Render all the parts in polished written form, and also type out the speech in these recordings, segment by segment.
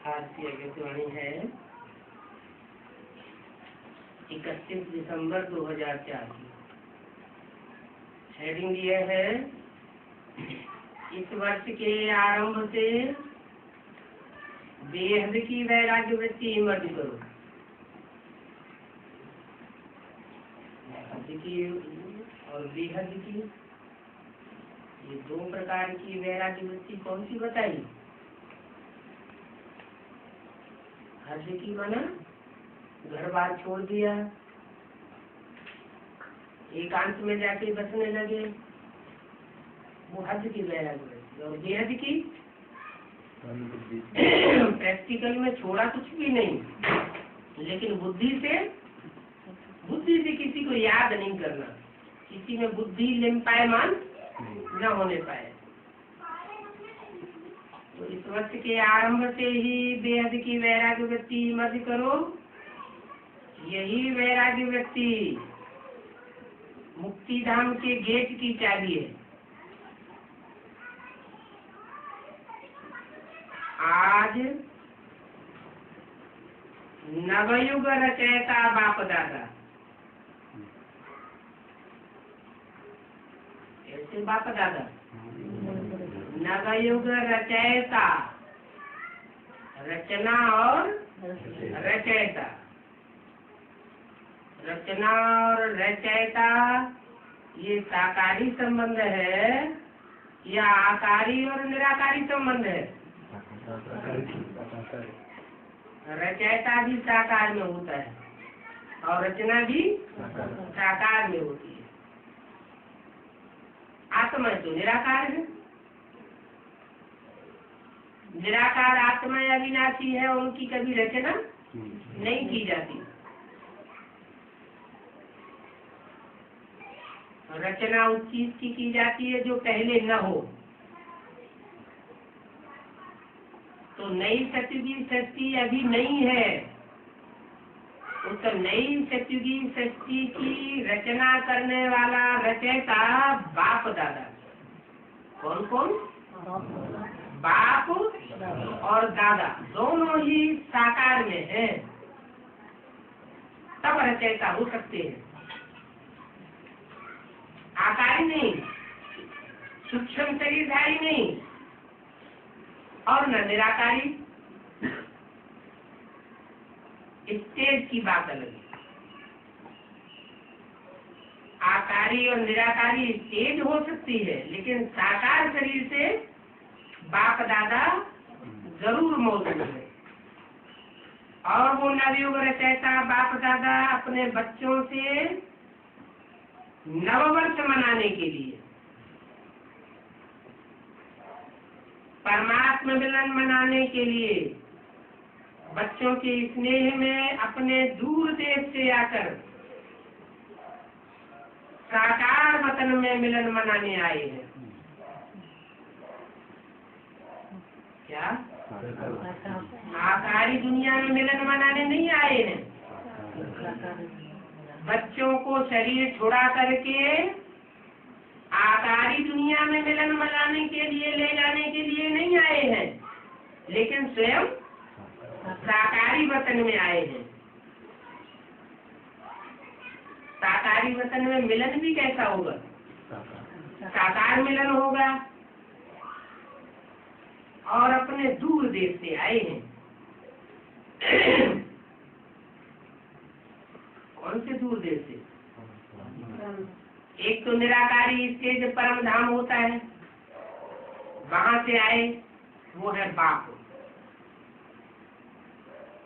आज की आकाशवाणी है 31 दिसंबर 2004 की। हेडिंग ये है, इस वर्ष के आरंभ से बेहद की वैराग्य वृत्ति मर्ज करो। हद की और बेहद की, ये दो प्रकार की वैराग्य वृत्ति कौन सी बताई? हद की माना घर बार छोड़ दिया, एकांत में जाके बसने लगे, वो हद की वैराग्य वृत्ति। और बेहद की प्रैक्टिकल में छोड़ा कुछ भी नहीं, लेकिन बुद्धि से किसी को याद नहीं करना, किसी में बुद्धि लिम्पायमान न होने पाए। तो इस वर्ष के आरंभ से ही बेहद की वैराग्य वृत्ति मर्ज करो। यही वैराग्य वृत्ति मुक्ति धाम के गेट की चाबी है। आज नवयुग रचयिता बाप दादा, ऐसे बाप दादा नवयुग रचयिता, रचना और रचयिता, रचना और रचयिता ये साकारी संबंध है या आकारी और निराकारी संबंध है? रचयिता भी साकार में होता है और रचना भी साकार में होती है। आत्मा तो निराकार है, निराकार आत्मा अविनाशी है, उनकी कभी रचना नहीं की जाती। रचना उस चीज की जाती है जो पहले न हो। तो नई सतयुगी सृष्टि अभी नहीं है, उस नई सतयुगी सृष्टि की रचना करने वाला रचयिता बाप दादा। कौन कौन? बाप और दादा दोनों ही साकार में हैं, तब रचयिता हो सकते हैं। आकारी नहीं, सूक्ष्म शरीरधारी नहीं और न निराकारी। स्टेज की बात अलग है। आकारी और निराकारी स्टेज हो सकती है, लेकिन साकार शरीर से बाप दादा जरूर मौजूद है। और वो नवयुग रचयिता बाप दादा अपने बच्चों से नववर्ष मनाने के लिए, परमात्मा मिलन मनाने के लिए, बच्चों के स्नेह में अपने दूर देश से आकर साकार वतन में मिलन मनाने आए हैं। क्या आकारी दुनिया में मिलन मनाने नहीं आए हैं? बच्चों को शरीर छुड़ा करके आकारी दुनिया में मिलन मनाने के लिए, ले जाने के लिए नहीं आए हैं, लेकिन स्वयं साकारी वतन में आए हैं। साकारी वतन में मिलन भी कैसा होगा? साकार मिलन होगा। और अपने दूर देश से आए हैं। कौन से दूर देश से? एक तो निराकारी स्टेज परम धाम होता है, वहां से आए, वो है बाप।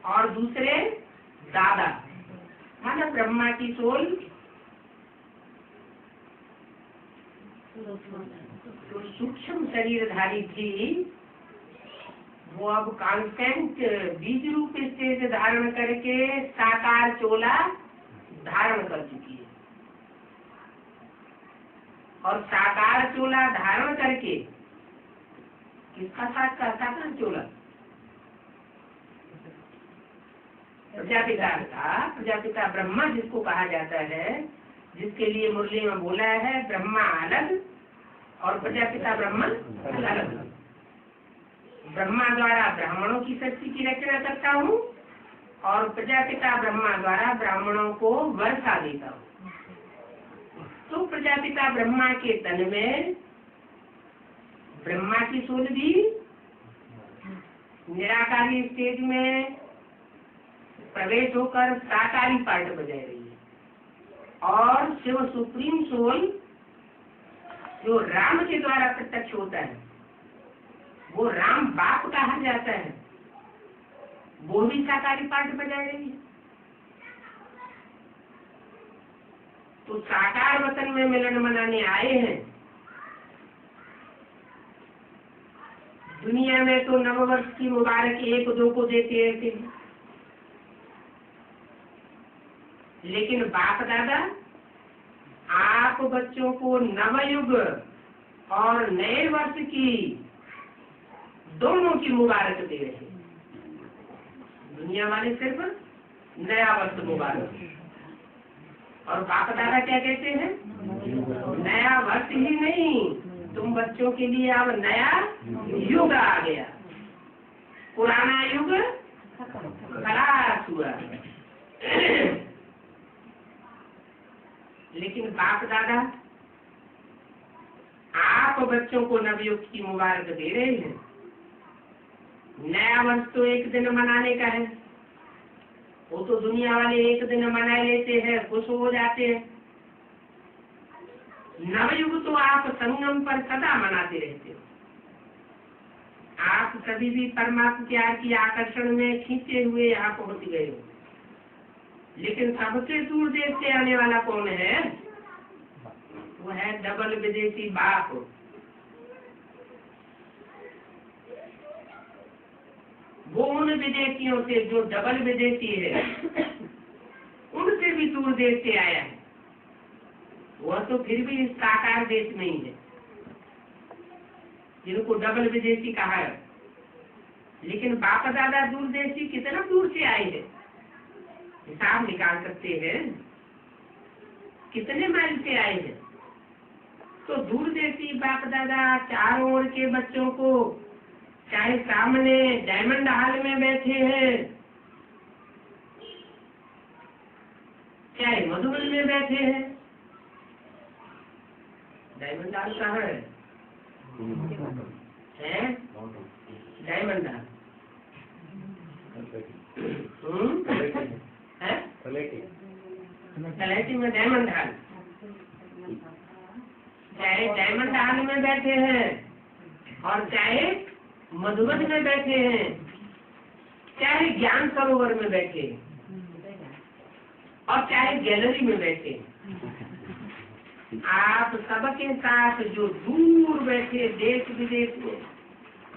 और दूसरे दादा, माना ब्रह्मा की सोल। तो सूक्ष्म शरीरधारी थी, वो अब कांस्टेंट बीज रूप स्टेज धारण करके साकार चोला धारण कर चुकी है। और साकार चोला धारण करके किसका साथ का साकार चोला? प्रजापिता का, प्रजापिता ब्रह्मा जिसको कहा जाता है, जिसके लिए मुरली में बोला है ब्रह्मा अलग और प्रजापिता ब्रह्मा अलग। ब्रह्मा द्वारा ब्राह्मणों की सृष्टि की रचना करता हूँ और प्रजापिता ब्रह्मा द्वारा ब्राह्मणों को वर्षा देता हूँ। तो प्रजापिता ब्रह्मा के तन में ब्रह्मा की सूल भी निराकारी स्टेज में प्रवेश होकर साकारी पार्ट बजाय रही है और शिव सुप्रीम सोल जो राम के द्वारा प्रत्यक्ष होता है, वो राम बाप कहा जाता है, वो भी साकारी पार्ट बजा रही है। तो साकार वतन में मिलन मनाने आए हैं। दुनिया में तो नववर्ष की मुबारक एक दो को देते रहते हैं, लेकिन बाप दादा आप बच्चों को नवयुग और नए वर्ष की दोनों की मुबारक दे रहे हैं। दुनिया वाले सिर्फ नया वर्ष मुबारक, और बाप दादा क्या कहते हैं? नया वर्ष ही नहीं, तुम बच्चों के लिए अब नया युग आ गया, पुराना युग खलास हुआ। लेकिन बाप दादा आप बच्चों को नवयुग की मुबारक दे रहे हैं। नया वर्ष तो एक दिन मनाने का है, वो तो दुनिया वाले एक दिन मना लेते हैं, खुश हो जाते हैं। नवयुग तो आप संगम पर सदा मनाते रहते हो। आप कभी भी परमात्मा प्यार की आकर्षण में खींचे हुए यहाँ पहुंच गए हो। लेकिन सबसे दूर देश से आने वाला कौन है? वो है डबल विदेशी बाप। वो उन विदेशियों से जो डबल विदेशी है, उनसे भी दूर देश से आया है। वह तो फिर भी इस साकार देश में ही है, जिनको डबल विदेशी कहा है। लेकिन बाप दादा दूर देशी कितना दूर से आए हैं, हिसाब निकाल सकते हैं कितने माइल से आए हैं। तो दूर देशी बाप दादा चारों ओर के बच्चों को, चाहे सामने डायमंड हॉल में बैठे हैं, चाहे मधुबन में बैठे हैं। डायमंड हॉल कहाँ है? डायमंड हॉल तलेटी में डायमंड हॉल, चाहे डायमंड हॉल में बैठे हैं और चाहे मधुबन में बैठे हैं, चाहे ज्ञान सरोवर में बैठे और चाहे गैलरी में बैठे, आप सबके साथ जो दूर बैठे देश विदेश में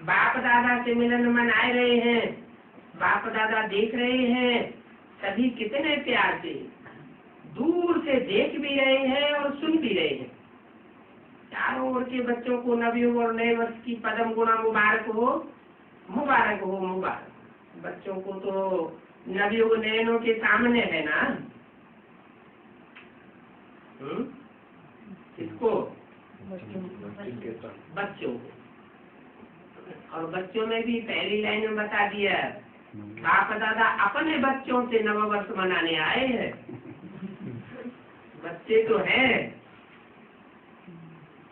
बाप दादा से मिलन मनाए रहे हैं, बाप दादा देख रहे हैं, सभी कितने प्यार से दूर से देख भी रहे हैं और सुन भी रहे हैं। चारों ओर के बच्चों को नवयुग और नए वर्ष की पदम गुणा मुबारक हो, मुबारक हो, मुबारक। बच्चों को तो नवयुग नयनों के सामने है ना। किसको? बच्चों को। और बच्चों में भी पहली लाइन में बता दिया, बाप दादा अपने बच्चों से नववर्ष मनाने आए हैं। बच्चे तो हैं,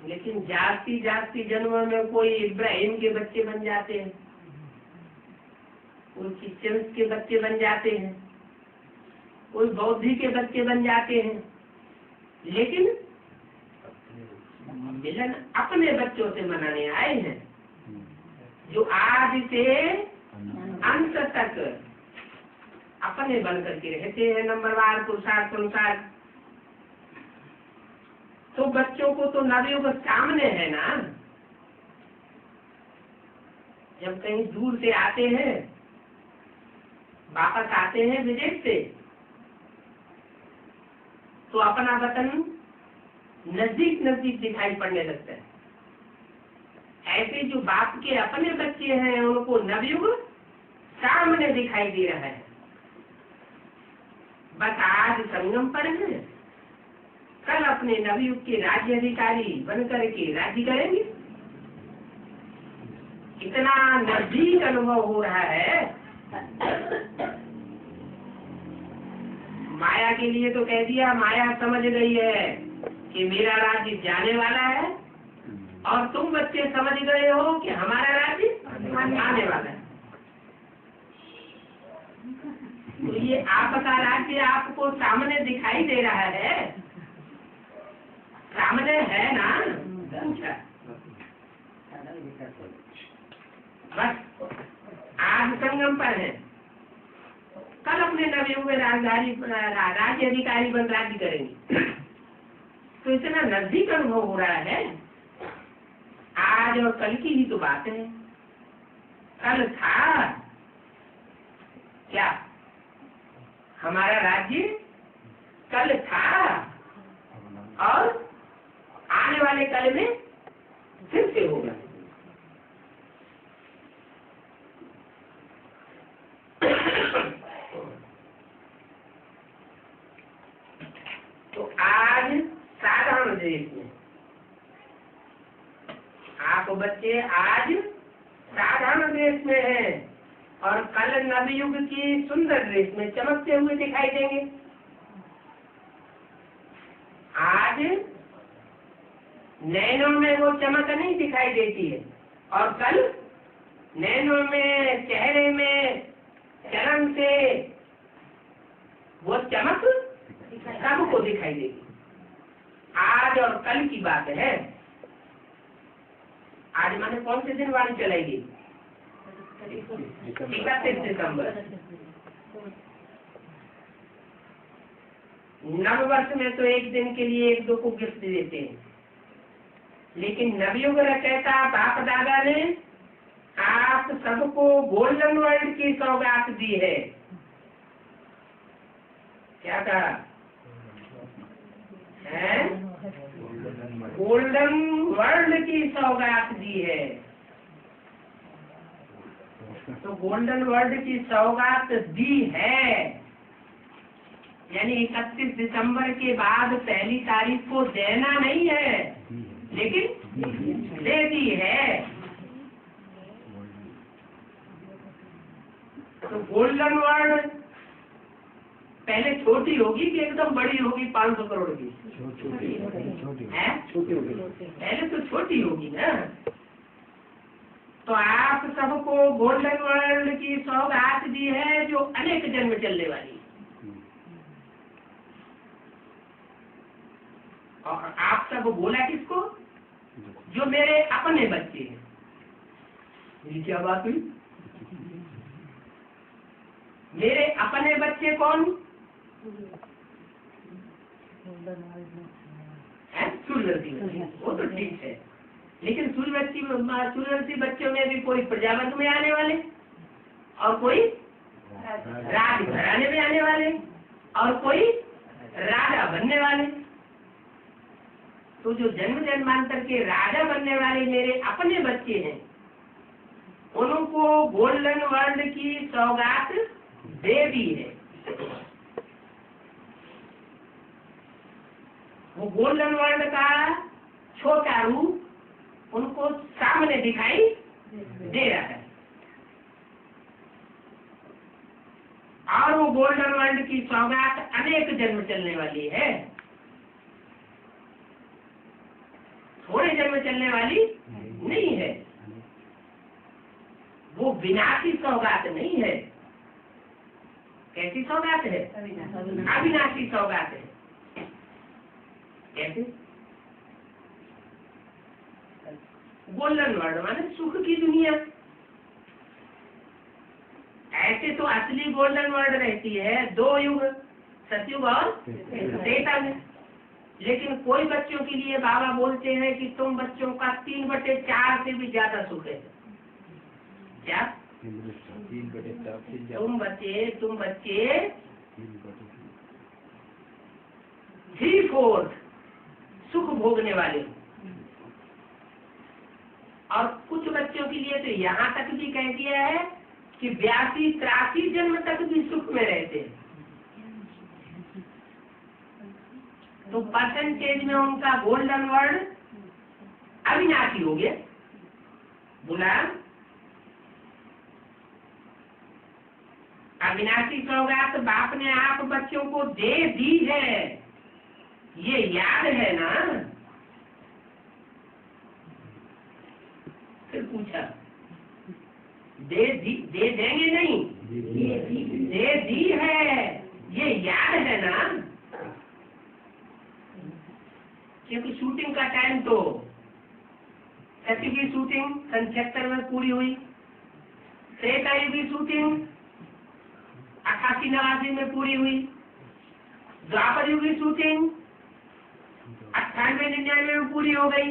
लेकिन जाति जाति जन्मों में कोई इब्राहिम के बच्चे बन जाते हैं, कोई क्रिश्चियन के बच्चे बन जाते हैं, कोई बौद्धी के बच्चे बन जाते हैं। लेकिन मिलन अपने बच्चों से मनाने आए हैं, जो आज से अंत तक अपने बन करके रहते हैं नंबरवार पुरुषार्थ अनुसार। तो बच्चों को तो नवयुग सामने है ना। जब कहीं दूर से आते हैं, वापस आते हैं विदेश से, तो अपना वतन नजदीक नजदीक दिखाई पड़ने लगता है। ऐसे जो बाप के अपने बच्चे हैं, उनको नवयुग सामने दिखाई दे रहा है। बस आज संगम पर है, कल अपने नवयुग के राज्य अधिकारी बनकर के राज्य करेंगे। इतना नजदीक अनुभव हो रहा है। माया के लिए तो कह दिया, माया समझ गई है कि मेरा राज्य जाने वाला है, और तुम बच्चे समझ गए हो कि हमारा राज्य आने वाला है। तो ये आपका राज्य आपको सामने दिखाई दे रहा है, सामने है ना? पूछा बस आज संगम पर है, कल अपने नवयुग में राज्य अधिकारी बन राज्य करेंगे। तो इतना नजदीक अनुभव हो रहा है। आज और कल की ही तो बात है। कल था क्या हमारा राज्य? कल था, और आने वाले कल में फिर से होगा। तो आज साधारण देश में आप बच्चे आज साधारण देश में हैं, और कल नवयुग की सुंदर ड्रेस में चमकते हुए दिखाई देंगे। आज नैनों में वो चमक नहीं दिखाई देती है, और कल नैनों में, चेहरे में, चलन से वो चमक सबको दिखाई देगी। आज और कल की बात है। आज माने कौन से दिन वाणी चलेगी? 31 दिसंबर। नव वर्ष में तो एक दिन के लिए एक दो को गिफ्ट देते हैं, लेकिन नवयुग रचयिता बाप दादा ने आप सबको गोल्डन वर्ल्ड की सौगात दी है। क्या कहा है? गोल्डन वर्ल्ड की सौगात दी है। तो गोल्डन वर्ल्ड की सौगात दी है, यानी 31 दिसंबर के बाद पहली तारीख को देना नहीं है, लेकिन दे दी है। तो गोल्डन वर्ल्ड पहले छोटी होगी कि एकदम बड़ी होगी? 500 करोड़ की है? पहले तो छोटी होगी ना। तो आप सबको गोल्डन वर्ल्ड की सौगात दी है, जो अनेक जन्म चलने वाली है। और आप सब बोला किसको? जो मेरे अपने बच्चे हैं। ये क्या बात हुई? मेरे अपने बच्चे कौन है? सूर्यवंशी। वो तो ठीक है, लेकिन सूर्यवंशी बच्चों में भी कोई प्रजावंत में आने वाले, और कोई राजघराने में आने वाले, और कोई राजा बनने वाले। तो जो जन्म जन्मांतर के राजा बनने वाले मेरे अपने बच्चे हैं, उनको गोल्डन वर्ल्ड की सौगात दे दी है। वो गोल्डन वर्ल्ड का छोटा रूप उनको सामने दिखाई दे रहा है, और वो गोल्डन वर्ल्ड की सौगात अनेक जन्म चलने वाली है। थोड़े जन्म चलने वाली नहीं है। वो विनाशी सौगात नहीं है। कैसी सौगात है? अविनाशी सौगात है। कैसे? गोल्डन वर्ल्ड माने सुख की दुनिया। ऐसे तो असली गोल्डन वर्ल्ड रहती है 2 युग, सतयुग और त्रेता में। लेकिन कोई बच्चों के लिए बाबा बोलते हैं कि तुम बच्चों का 3/4 से भी ज्यादा सुख है। क्या? 3/4 से ज्यादा। तुम बच्चे 3/4 सुख भोगने वाले हो। और कुछ बच्चों के लिए तो यहाँ तक भी कह दिया है कि 82-83 जन्म तक भी सुख में रहते हैं। तो परसेंटेज में उनका गोल्डन वर्ल्ड अविनाशी हो गया। बोला अविनाशी सौगात बाप ने आप बच्चों को दे दी है, ये याद है ना? फिर पूछा दे देंगे नहीं, दे दी है, ये याद है ना? क्योंकि शूटिंग का टाइम तो सती की शूटिंग 76 में पूरी हुई, त्रेता युग की शूटिंग 88-89 में पूरी हुई, द्वापर युग की शूटिंग 98-99 में पूरी हो गई,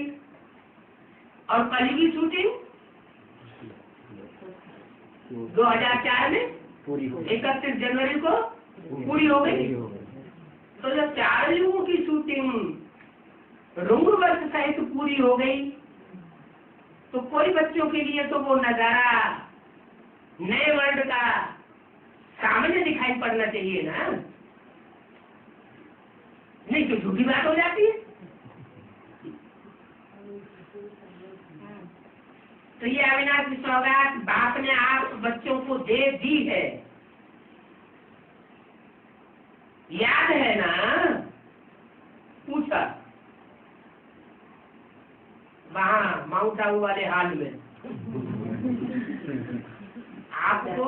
और कलयुग की शूटिंग 2004 में पूरी हो, 31 जनवरी को पूरी हो गई। तो जब 4 युगों की शूटिंग रंग वर्ष सहित पूरी हो गई, तो कोई बच्चों के लिए तो वो नजारा नए वर्ल्ड का सामने दिखाई पड़ना चाहिए ना, नहीं तो झूठी बात हो जाती है। तो ये अविनाशी सौगात बाप ने आप बच्चों को दे दी है, याद है ना? पूछा वहाँ माउंट आबू वाले हाल में आपको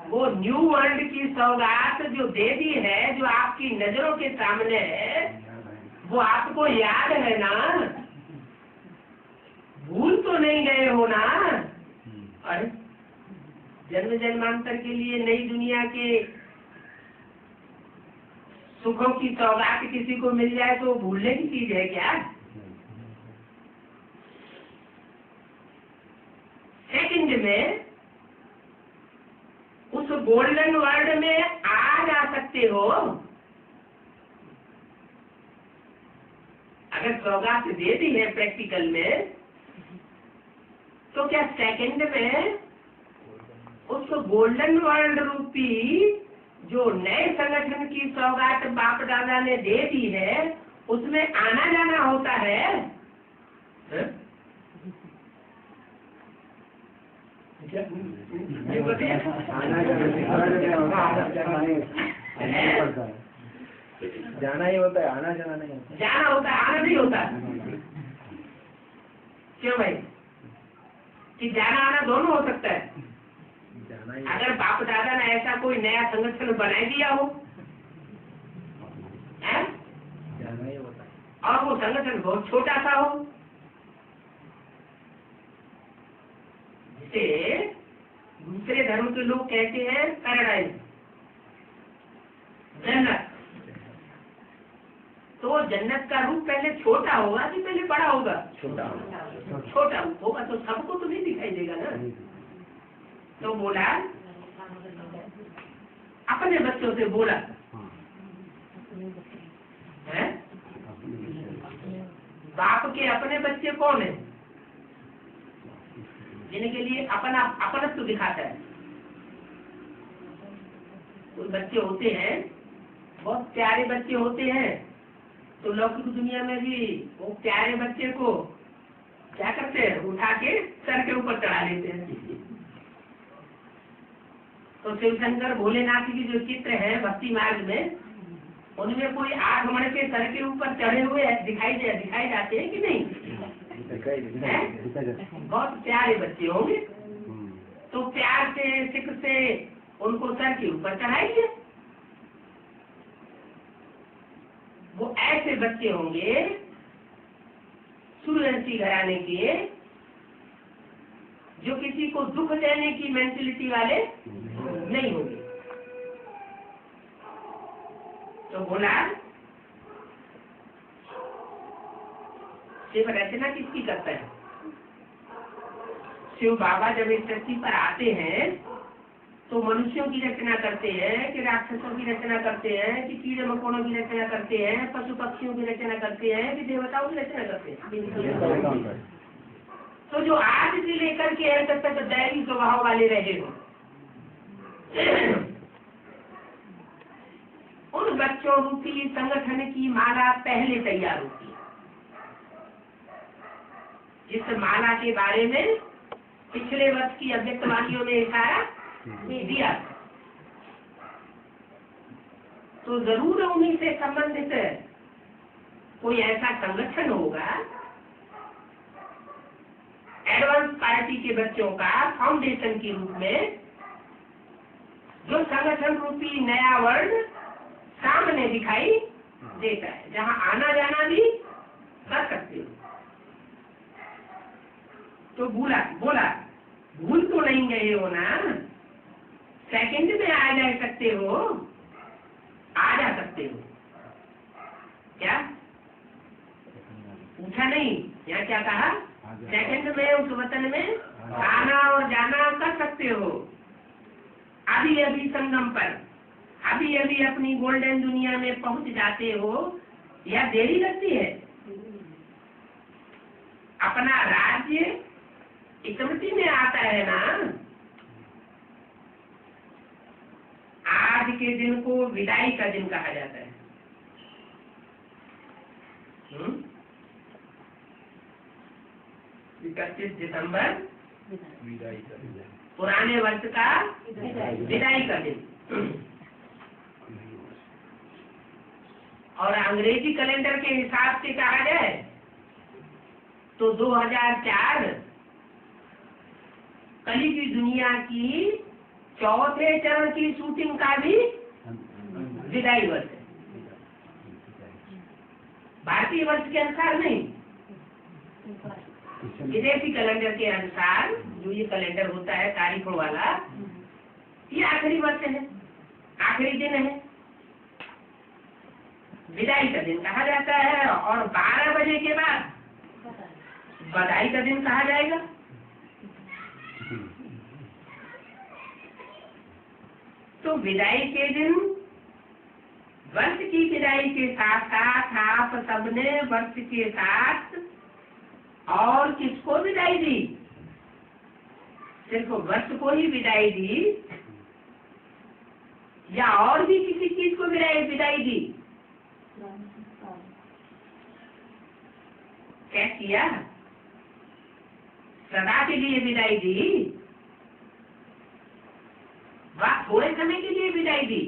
वो न्यू वर्ल्ड की सौगात जो दे दी है, जो आपकी नजरों के सामने है, वो आपको याद है ना? भूल तो नहीं गए हो ना? अरे जन्म जन्मांतर के लिए नई दुनिया के सुखों की सौगात किसी को मिल जाए तो भूलने की चीज है क्या? सेकंड में उस गोल्डन वर्ल्ड में आ जा सकते हो। अगर सौगात दे दी है प्रैक्टिकल में, तो क्या सेकंड में उस गोल्डन वर्ल्ड रूपी जो नए संगठन की सौगात बाप दादा ने दे दी है, उसमें आना जाना होता है? जाना ही होता है, आना जाना नहीं होता। जाना होता है, आना नहीं होता। क्यों भाई? कि जाना आना दोनों हो सकता है। अगर बाप दादा ने ऐसा कोई नया संगठन बना दिया हो, जाना ही होता है, और वो संगठन बहुत छोटा सा हो, जिसे दूसरे धर्म के लोग कहते हैं पैराडाइज, जन्नत, तो जन्नत का रूप पहले छोटा होगा कि पहले बड़ा होगा? छोटा होगा तो सबको तो नहीं दिखाई देगा ना। तो बोला, अपने बच्चों से बोला है? बाप के अपने बच्चे कौन है? जिनके लिए अपनत्व दिखाता है। कोई बच्चे होते हैं, बहुत प्यारे बच्चे होते हैं, तो लौकिक दुनिया में भी वो प्यारे बच्चे को क्या करते हैं? उठा के सर के ऊपर चढ़ा लेते हैं। तो शिवशंकर भोलेनाथ की जो चित्र है भक्ति मार्ग में, उनमें कोई आग मण के सर के ऊपर चढ़े हुए दिखाई जाते हैं कि नहीं? बहुत प्यारे बच्चे होंगे, तो प्यार से सिक से उनको सर के ऊपर चढ़ाइए। वो ऐसे बच्चे होंगे सूर्यवंशी घराने के, जो किसी को दुख देने की मेंटेलिटी वाले नहीं होंगे। तो बोला, शिव रचना किसकी करता है? शिव बाबा जब इस धरती पर आते हैं तो मनुष्यों की रचना करते हैं कि राक्षसों की रचना करते हैं कि कीड़े मकोड़ों की रचना करते हैं, पशु पक्षियों की रचना करते हैं कि देवताओं की रचना करते हैं? तो जो आज से लेकर के अंत तक दैवी स्वभाव वाले रहे हो, उन बच्चों रूपी संगठन की माला पहले तैयार होती है, जिस माला के बारे में पिछले वर्ष की अव्यक्तवाणियों ने इशारा दिया। तो जरूर उन्हीं से संबंधित कोई ऐसा संगठन होगा, एडवांस पार्टी के बच्चों का फाउंडेशन के रूप में, जो संगठन रूपी नया वर्ल्ड सामने दिखाई देता है, जहां आना जाना भी कर सकते हो। तो बोला भूल तो नहीं गए हो ना, सेकंड में आ जा सकते हो, आ जा सकते हो। क्या पूछा नहीं, यहाँ क्या कहा? सेकंड में उस वतन में आना और जाना कर सकते हो। अभी अभी संगम पर, अभी अभी अपनी गोल्डन दुनिया में पहुंच जाते हो, या देरी लगती है? अपना राज्य स्मृति में आता है ना। आज के दिन को विदाई का दिन कहा जाता है। 31 दिसंबर पुराने वर्ष का विदाई का दिन। और अंग्रेजी कैलेंडर के हिसाब से कहा जाए तो 2004 कली की दुनिया की चौथे चरण की शूटिंग का भी विदाई वर्ष है। भारतीय वर्ष के अनुसार नहीं, विदेशी कैलेंडर के अनुसार जो ये कैलेंडर होता है तारीखों वाला, ये आखिरी वर्ष है, आखिरी दिन है, विदाई का दिन कहा जाता है। और 12 बजे के बाद बधाई का दिन कहा जाएगा। तो विदाई के दिन, वर्ष की विदाई के साथ साथ आप सबने वर्ष के साथ और किसको विदाई दी? सिर्फ वर्ष को ही विदाई दी या और भी किसी चीज को विदाई दी? क्या किया? सदा के लिए विदाई दी? वह थोड़े समय के लिए विदाई दी?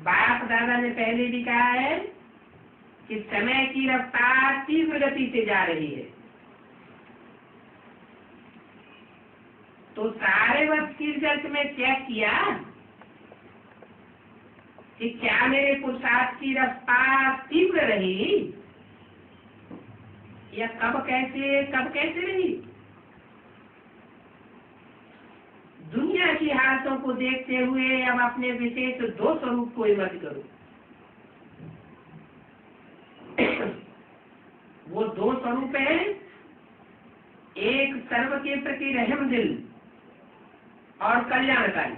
बाप दादा ने पहले भी कहा है कि समय की रफ्तार तीव्र गति से जा रही है। तो सारे वर्ष की रिजल्ट में चेक किया कि क्या मेरे पुरुषार्थ की रफ्तार तीव्र रही या कब कैसे रही? दुनिया की हालतों को देखते हुए अब अपने विशेष 2 स्वरूप को इमर्ज करो। वो 2 स्वरूप है, एक सर्व के प्रति रहम दिल और कल्याणकारी।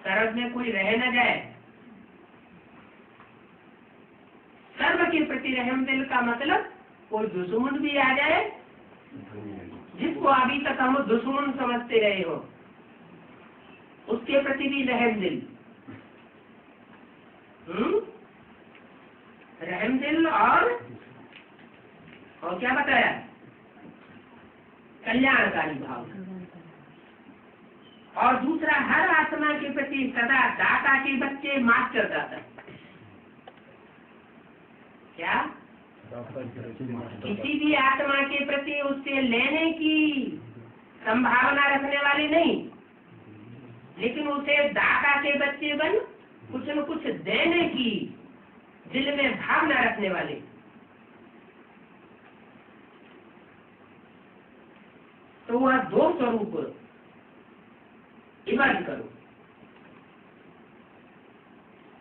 सर्व में कोई रह न जाए। सर्व के प्रति रहम दिल का मतलब कोई दुश्मन भी आ जाए, जिसको अभी तक हम दुश्मन समझते रहे हो, उसके प्रति भी रहम दिल। रहम दिल और क्या बताया? कल्याणकारी भाव। और दूसरा, हर आत्मा के प्रति सदा दाता के बच्चे मास्टर दाता। क्या? किसी भी आत्मा के प्रति उससे लेने की संभावना रखने वाले नहीं, लेकिन उसे दाता के बच्चे बन कुछ न कुछ देने की दिल में भावना रखने वाले। तो वह 2 स्वरूप इमर्ज करो।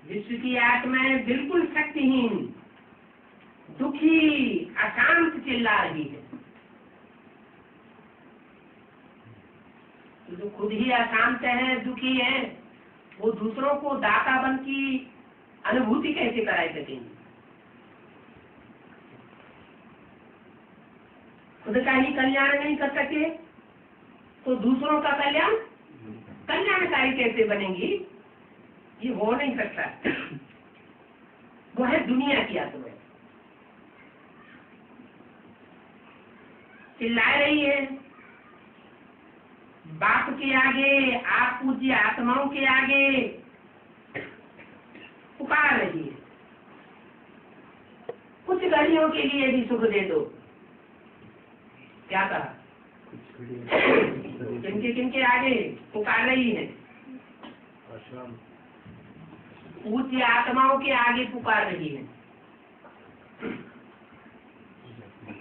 विश्व की आत्माएं बिल्कुल शक्तिहीन, दुखी, अशांत चिल्ला रही है। तो जो खुद ही अशांत है, दुखी है, वो दूसरों को दाता बन की अनुभूति कैसे कराई सकेंगे? खुद का ही कल्याण नहीं कर सके तो दूसरों का कल्याणकारी कैसे बनेंगी? ये हो नहीं सकता। वो है दुनिया की आत्मा, चिल्ला रही है, बाप के आगे, आप पूज्य आत्माओं के आगे पुकार रही है, कुछ घड़ियों के लिए भी सुख दे दो। क्या कहा? किनके किनके आगे पुकार रही है? पूज्य आत्माओं के आगे पुकार रही है।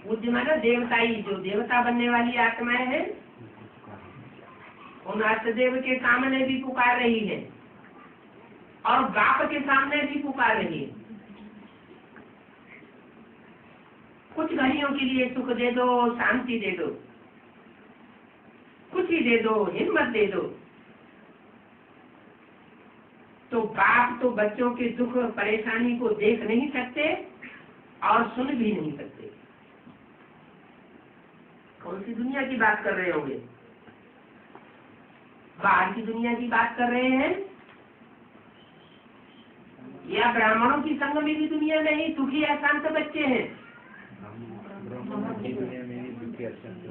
पूज्य माना देवताई, जो देवता बनने वाली आत्माएं हैं, उन अष्टदेव के सामने भी पुकार रही है और बाप के सामने भी पुकार रही है। कुछ घड़ियों के लिए सुख दे दो, शांति दे दो, कुछ ही दे दो, हिम्मत दे दो। तो बाप तो बच्चों के दुख परेशानी को देख नहीं सकते और सुन भी नहीं सकते। कौन सी दुनिया की बात कर रहे होंगे? बाहर की दुनिया की बात कर रहे हैं या ब्राह्मणों की संग में भी दुनिया में ही दुखी अशांत बच्चे हैं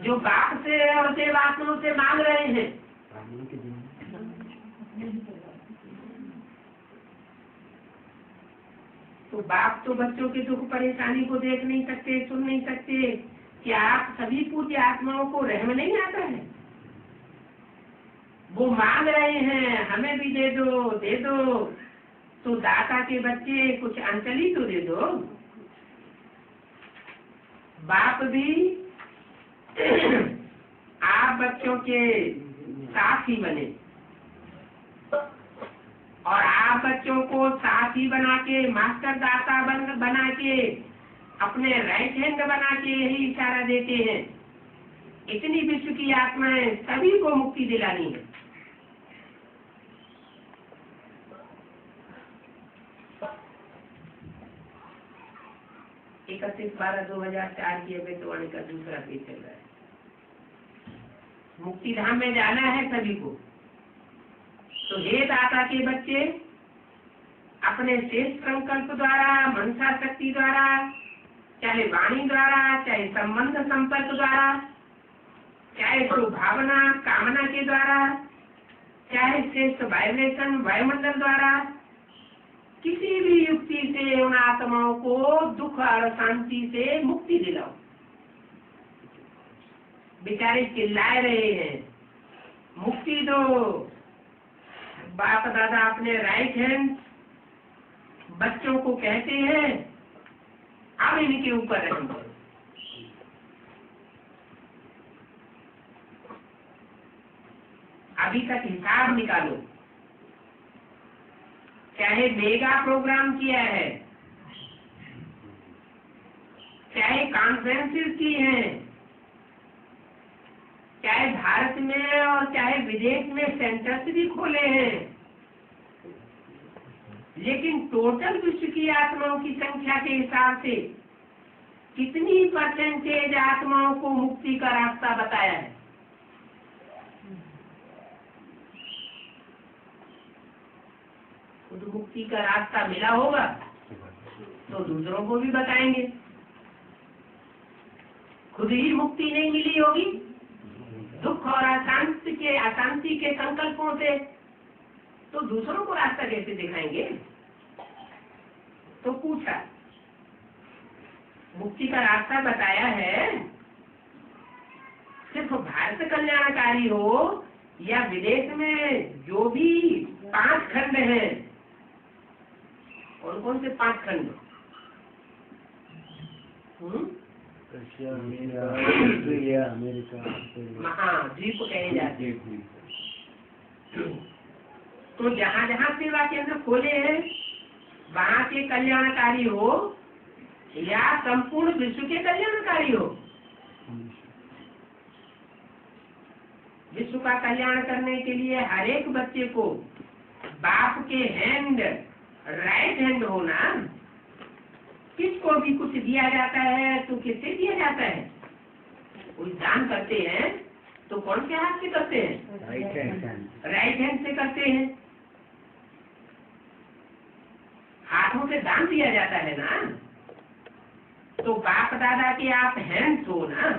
जो बाप से और देवात्माओं से मांग रहे हैं? तो बाप तो बच्चों के दुख परेशानी को देख नहीं सकते, सुन नहीं सकते। क्या आप सभी पूज्य आत्माओं को रहम नहीं आता है? वो मांग रहे हैं हमें भी दे दो, दे दो। तो दाता के बच्चे कुछ अंचली तो दे दो। बाप भी आप बच्चों के साथी बने और आप बच्चों को साथी बना के, मास्टर दाता बना के, अपने राइट हैंड बना के यही इशारा देते हैं। इतनी विश्व की आत्माएं सभी को मुक्ति दिलानी है। इकतीस 12/2004 की अवैतवाणी का दूसरा पेज चल रहा है। मुक्ति धाम में जाना है सभी को। तो हे दाता के बच्चे, अपने शेष संकल्प द्वारा, मनसा शक्ति द्वारा, चाहे वाणी द्वारा, चाहे संबंध संपर्क द्वारा, चाहे तो भावना कामना के द्वारा, चाहे श्रेष्ठ वाइब्रेशन वायुमंडल द्वारा, किसी भी युक्ति से उन आत्माओं को दुख और शांति से मुक्ति दिलाओ। बेचारे चिल्लाए रहे हैं, मुक्ति दो। बाप दादा अपने राइट हैंड बच्चों को कहते हैं, अब इनके ऊपर रहम करो। अभी तक हिसाब निकालो। चाहे मेगा प्रोग्राम किया है, चाहे कॉन्फ्रेंसेस की हैं, चाहे भारत में और चाहे विदेश में सेंटर्स भी खोले हैं, लेकिन टोटल विश्व की आत्माओं की संख्या के हिसाब से कितनी परसेंटेज आत्माओं को मुक्ति का रास्ता बताया है? खुद मुक्ति का रास्ता मिला होगा तो दूसरों को भी बताएंगे। खुद ही मुक्ति नहीं मिली होगी दुख और अशांति के संकल्पों से, तो दूसरों को रास्ता कैसे दिखाएंगे? तो पूछा, मुक्ति का रास्ता बताया है, सिर्फ भारत कल्याणकारी हो या विदेश में जो भी 5 खंड हैं, कौन कौन से 5 खंड? महाद्वीप कहे जाते हैं। तो जहाँ जहाँ सेवा केंद्र खोले हैं वहाँ के कल्याणकारी हो या संपूर्ण विश्व के कल्याणकारी हो, विश्व का कल्याण करने के लिए हर एक बच्चे को बाप के हैंड, राइट हैंड होना। किसको भी कुछ दिया जाता है तो किससे दिया जाता है? कोई दान करते हैं तो कौन से हाथ से करते हैं? राइट हैंड से करते हैं। हाथों से दान दिया जाता है ना। तो बाप दादा के आप हैंड्स हो ना,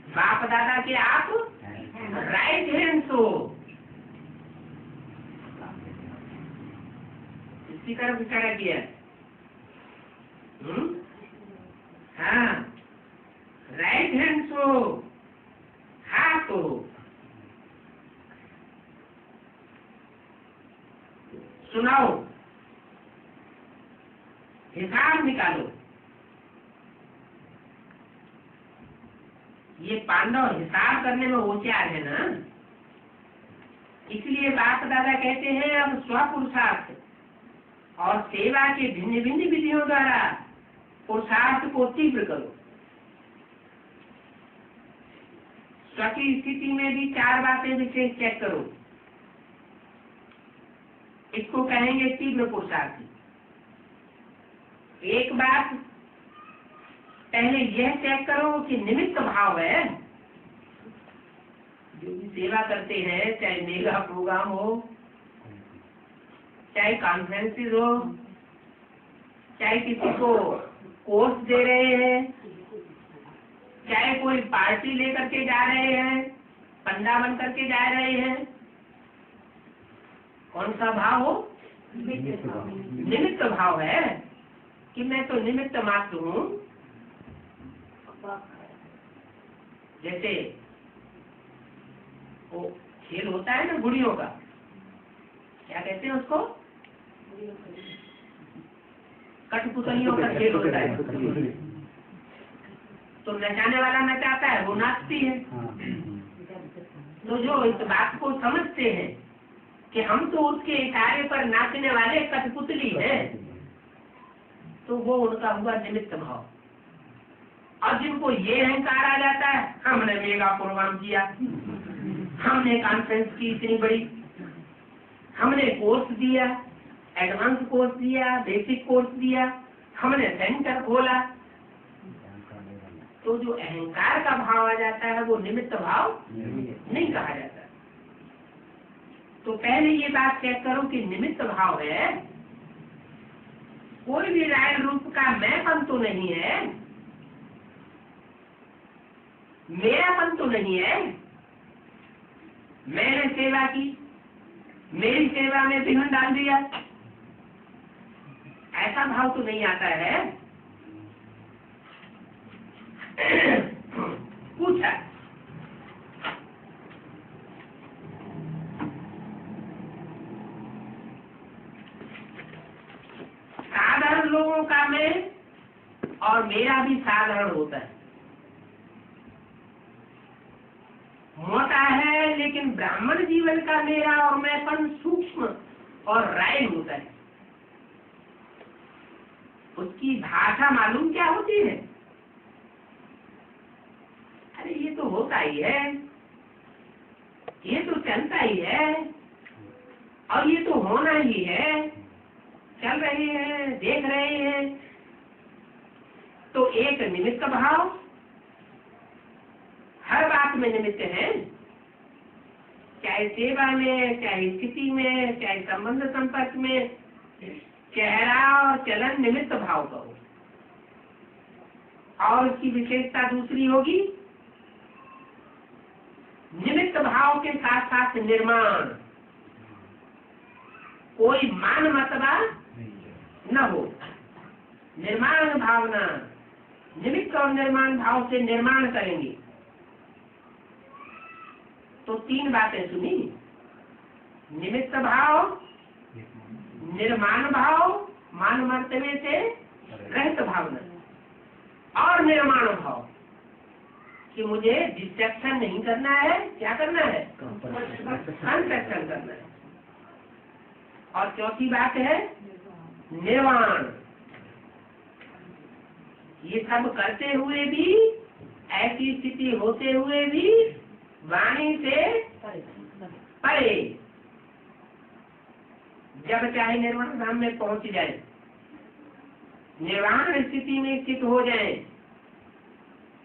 बाप दादा के आप राइट हैंड सो, इसकी तरफ इशारा किया। हाँ, राइट हैंड सो, हाथ हो। सुनाओ, हिसाब निकालो। ये पांडव हिसाब करने में होशियार है ना, इसलिए बाप दादा कहते हैं अब स्वपुरुषार्थ और सेवा के भिन्न भिन्न विधियों द्वारा पुरुषार्थ को तीव्र करो। स्व की स्थिति में भी 4 बातें विशेष चेक करो। इसको कहेंगे तीव्र पुरुषार्थ। एक बात पहले यह चेक करो कि निमित्त भाव है। जो भी सेवा करते हैं, चाहे मेगा प्रोग्राम हो, चाहे कॉन्फ्रेंसेस हो, चाहे किसी को कोर्स दे रहे हैं, चाहे कोई पार्टी लेकर के जा रहे हैं, पंडा बन करके जा रहे हैं, कौन सा भाव हो? निमित्त भाव है कि मैं तो निमित्त मात्र हूँ। जैसे वो खेल होता है ना गुड़ियों का, क्या कहते हैं उसको? कठपुतलियों का खेल होता है। तो नचाने वाला नचाता है, वो नाचती है। तो जो इस बात को समझते हैं कि हम तो उसके इशारे पर नाचने वाले कठपुतली हैं, तो वो उनका हुआ निमित्त भाव। और जिनको ये अहंकार आ जाता है, हमने मेगा प्रोग्राम किया, हमने कॉन्फ्रेंस की इतनी बड़ी, हमने कोर्स दिया, एडवांस कोर्स दिया, बेसिक कोर्स दिया, हमने सेंटर खोला, तो जो अहंकार का भाव आ जाता है वो निमित्त भाव नहीं कहा जाता। तो पहले ये बात चेक करो कि निमित्त भाव है, कोई भी राय रूप का मैंपन तो नहीं है, मेरापन तो नहीं है। मैंने सेवा की, मेरी सेवा में विघ्न डाल दिया, ऐसा भाव तो नहीं आता है। पूछा, साधारण लोगों का मैं और मेरा भी साधारण होता है, मोटा है, लेकिन ब्राह्मण जीवन का मेरा और मैंपन सूक्ष्म और रायल होता है। उसकी भाषा मालूम क्या होती है? अरे ये तो होता ही है, ये तो चलता ही है, और ये तो होना ही है, चल रहे हैं, देख रहे हैं। तो एक निमित्त भाव हर बात में निमित्त है, चाहे सेवा में, चाहे स्थिति में, चाहे संबंध संपर्क में, चेहरा और चलन निमित्त भाव का हो। और उसकी विशेषता दूसरी होगी, निमित्त भाव के साथ साथ निर्माण, कोई मान मतवा न हो, निर्माण भावना। निमित्त और निर्माण भाव से निर्माण करेंगे। तो 3 बातें सुनी, निमित्त भाव, निर्माण भाव, मान मर्तबे से रहित भावना, और निर्माण भाव कि मुझे डिस्ट्रैक्शन नहीं करना है। क्या करना है? कंस्ट्रक्शन करना है। और चौथी बात है निर्वाण। ये सब करते हुए भी, ऐसी स्थिति होते हुए भी वाणी से परे, जब चाहे निर्वाण धाम में पहुंच जाए, निर्वाण स्थिति में स्थित हो जाए,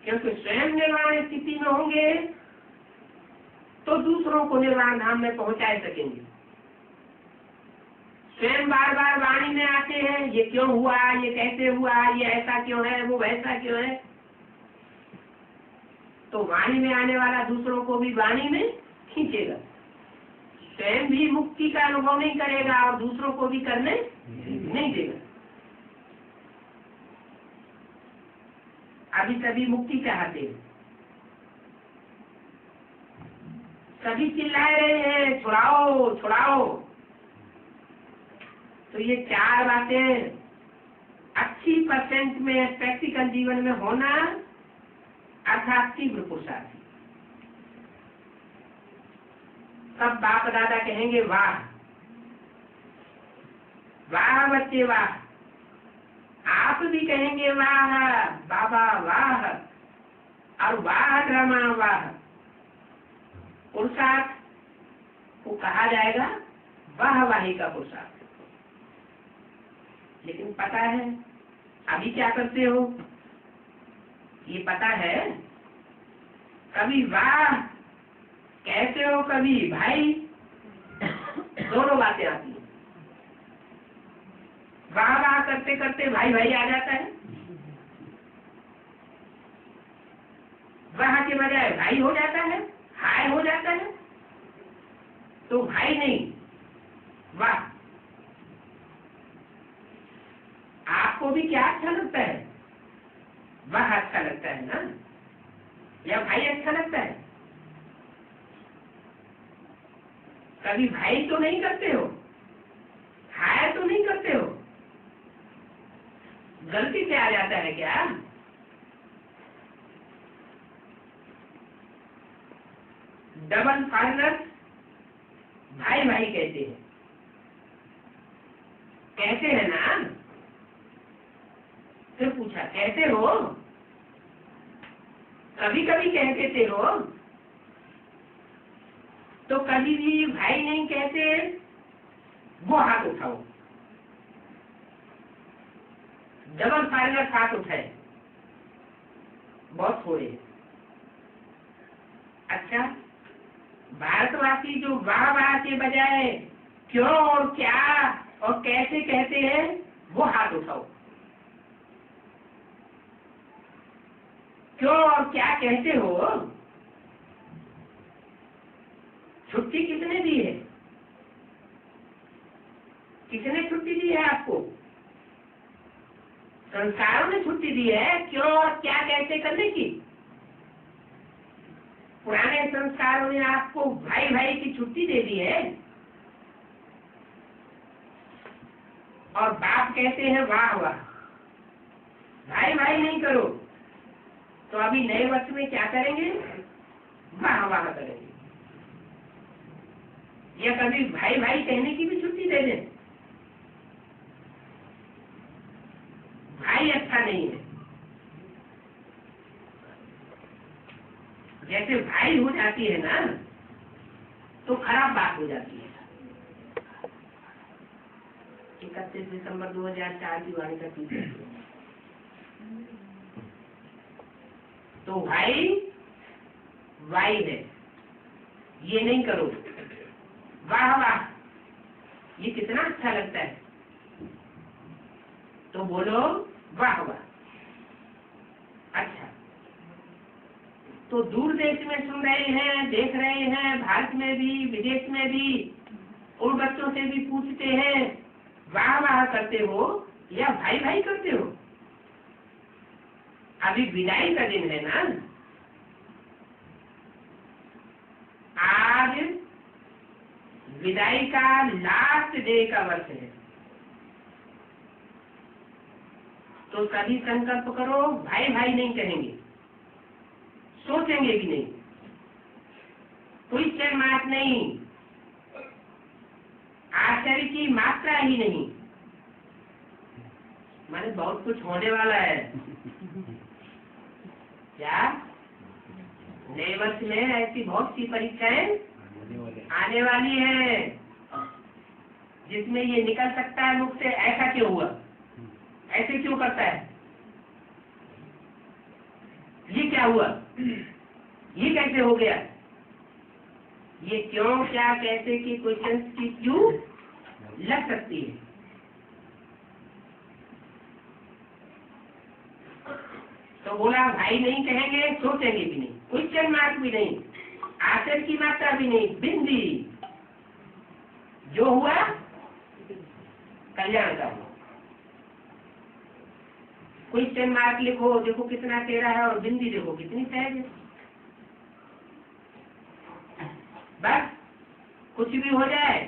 क्योंकि स्वयं निर्वाण स्थिति में होंगे तो दूसरों को निर्वाण धाम में पहुंचा सकेंगे। स्वयं बार बार वाणी में आते हैं, ये क्यों हुआ, ये कैसे हुआ, ये ऐसा क्यों है, वो वैसा क्यों है, तो वाणी में आने वाला दूसरों को भी वाणी में खींचेगा, स्वयं भी मुक्ति का अनुभव नहीं करेगा और दूसरों को भी करने नहीं देगा। अभी सभी मुक्ति चाहते हैं, सभी चिल्ला रहे हैं छुड़ाओ छुड़ाओ। तो ये चार बातें 80% में प्रैक्टिकल जीवन में होना अर्थात तीव्र पुरुषार्थ। सब बाप दादा कहेंगे वाह वाह बच्चे वाह, आप भी कहेंगे वाह बाबा वाह, और वाह ड्रामा वाह। पुरुषार्थ को कहा जाएगा वाह वाही का पुरुषार्थ। लेकिन पता है अभी क्या करते हो, ये पता है? कभी वाह कहते हो, कभी भाई, दोनों बातें आती हैं। वाह वाह करते करते भाई भाई आ जाता है, वाह के बजाय भाई हो जाता है, हाय हो जाता है। तो भाई नहीं वाह। आपको भी क्या अच्छा लगता है? वाह अच्छा लगता है ना, या भाई अच्छा लगता है? कभी भाई तो नहीं करते हो, हाय तो नहीं करते हो? गलती से आ जाता है क्या? डबल फॉरेनर भाई भाई कहते हैं, कहते हैं ना? फिर पूछा कहते हो? कभी कभी कह देते हो, तो कभी भी भाई नहीं कहते वो हाथ उठाओ। डबल फॉरेनर हाथ उठाए, बहुत थोड़े। अच्छा, भारतवासी जो वाह वाह के बजाय क्यों और क्या और कैसे कहते हैं वो हाथ उठाओ। क्यों और क्या कहते हो? छुट्टी किसने दी है? किसने छुट्टी दी है आपको? संस्कारों ने छुट्टी दी है क्यों और क्या कैसे करने की। पुराने संस्कारों ने आपको भाई भाई की छुट्टी दे दी है, और बाप कहते हैं वाह वाह, भाई भाई नहीं करो। तो अभी नए वर्ष में क्या करेंगे? वाह वाह करेंगे। या कभी भाई भाई कहने की भी छुट्टी दे दें? भाई अच्छा नहीं है। जैसे भाई हो जाती है ना, तो खराब बात हो जाती है। 31 दिसंबर 2004 की वाणी का टीचर। तो भाई वाई है, ये नहीं करो। वाह वाह, ये कितना अच्छा लगता है, तो बोलो वाह वाह। अच्छा, तो दूर देश में सुन रहे हैं, देख रहे हैं, भारत में भी विदेश में भी, उन बच्चों से भी पूछते हैं वाह वाह करते हो या भाई भाई करते हो? अभी विदाई का दिन है ना, आज विदाई का लास्ट डे का वर्ष है। तो सभी संकल्प करो, भाई भाई नहीं कहेंगे, सोचेंगे भी नहीं, कोई शर्माहट नहीं, आश्चर्य की मात्रा ही नहीं। माने बहुत कुछ होने वाला है। क्या नए वर्ष में ऐसी बहुत सी परीक्षाएं आने वाली है, जिसमें ये निकल सकता है मुख से ऐसा क्यों हुआ, ऐसे क्यों करता है, ये क्या हुआ, ये कैसे हो गया। ये क्यों क्या कैसे की क्वेश्चंस की क्यों लग सकती है। तो बोला भाई नहीं कहेंगे, सोचेंगे भी नहीं। क्वेश्चन मार्क भी नहीं, आश्चर्य की मात्रा भी नहीं, बिंदी। जो हुआ कल्याण का हुआ। क्वेश्चन मार्क लिखो, देखो कितना टेढ़ा है, और बिंदी देखो कितनी सहज है। बस कुछ भी हो जाए,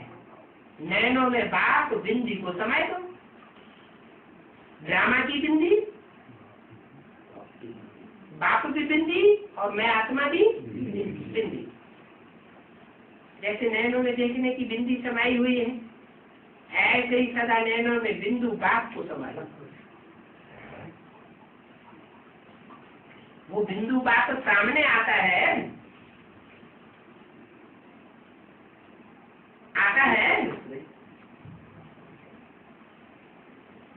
नैनों में बाप बिंदी को समय दो। ड्रामा की बिंदी, बाप भी बिंदी, और मैं आत्मा भी बिंदी। जैसे नैनों में देखने की बिंदी समाई हुई है, ऐसे ही सदा नैनों में बिंदु बाप को समाई। वो बिंदु बाप सामने आता है,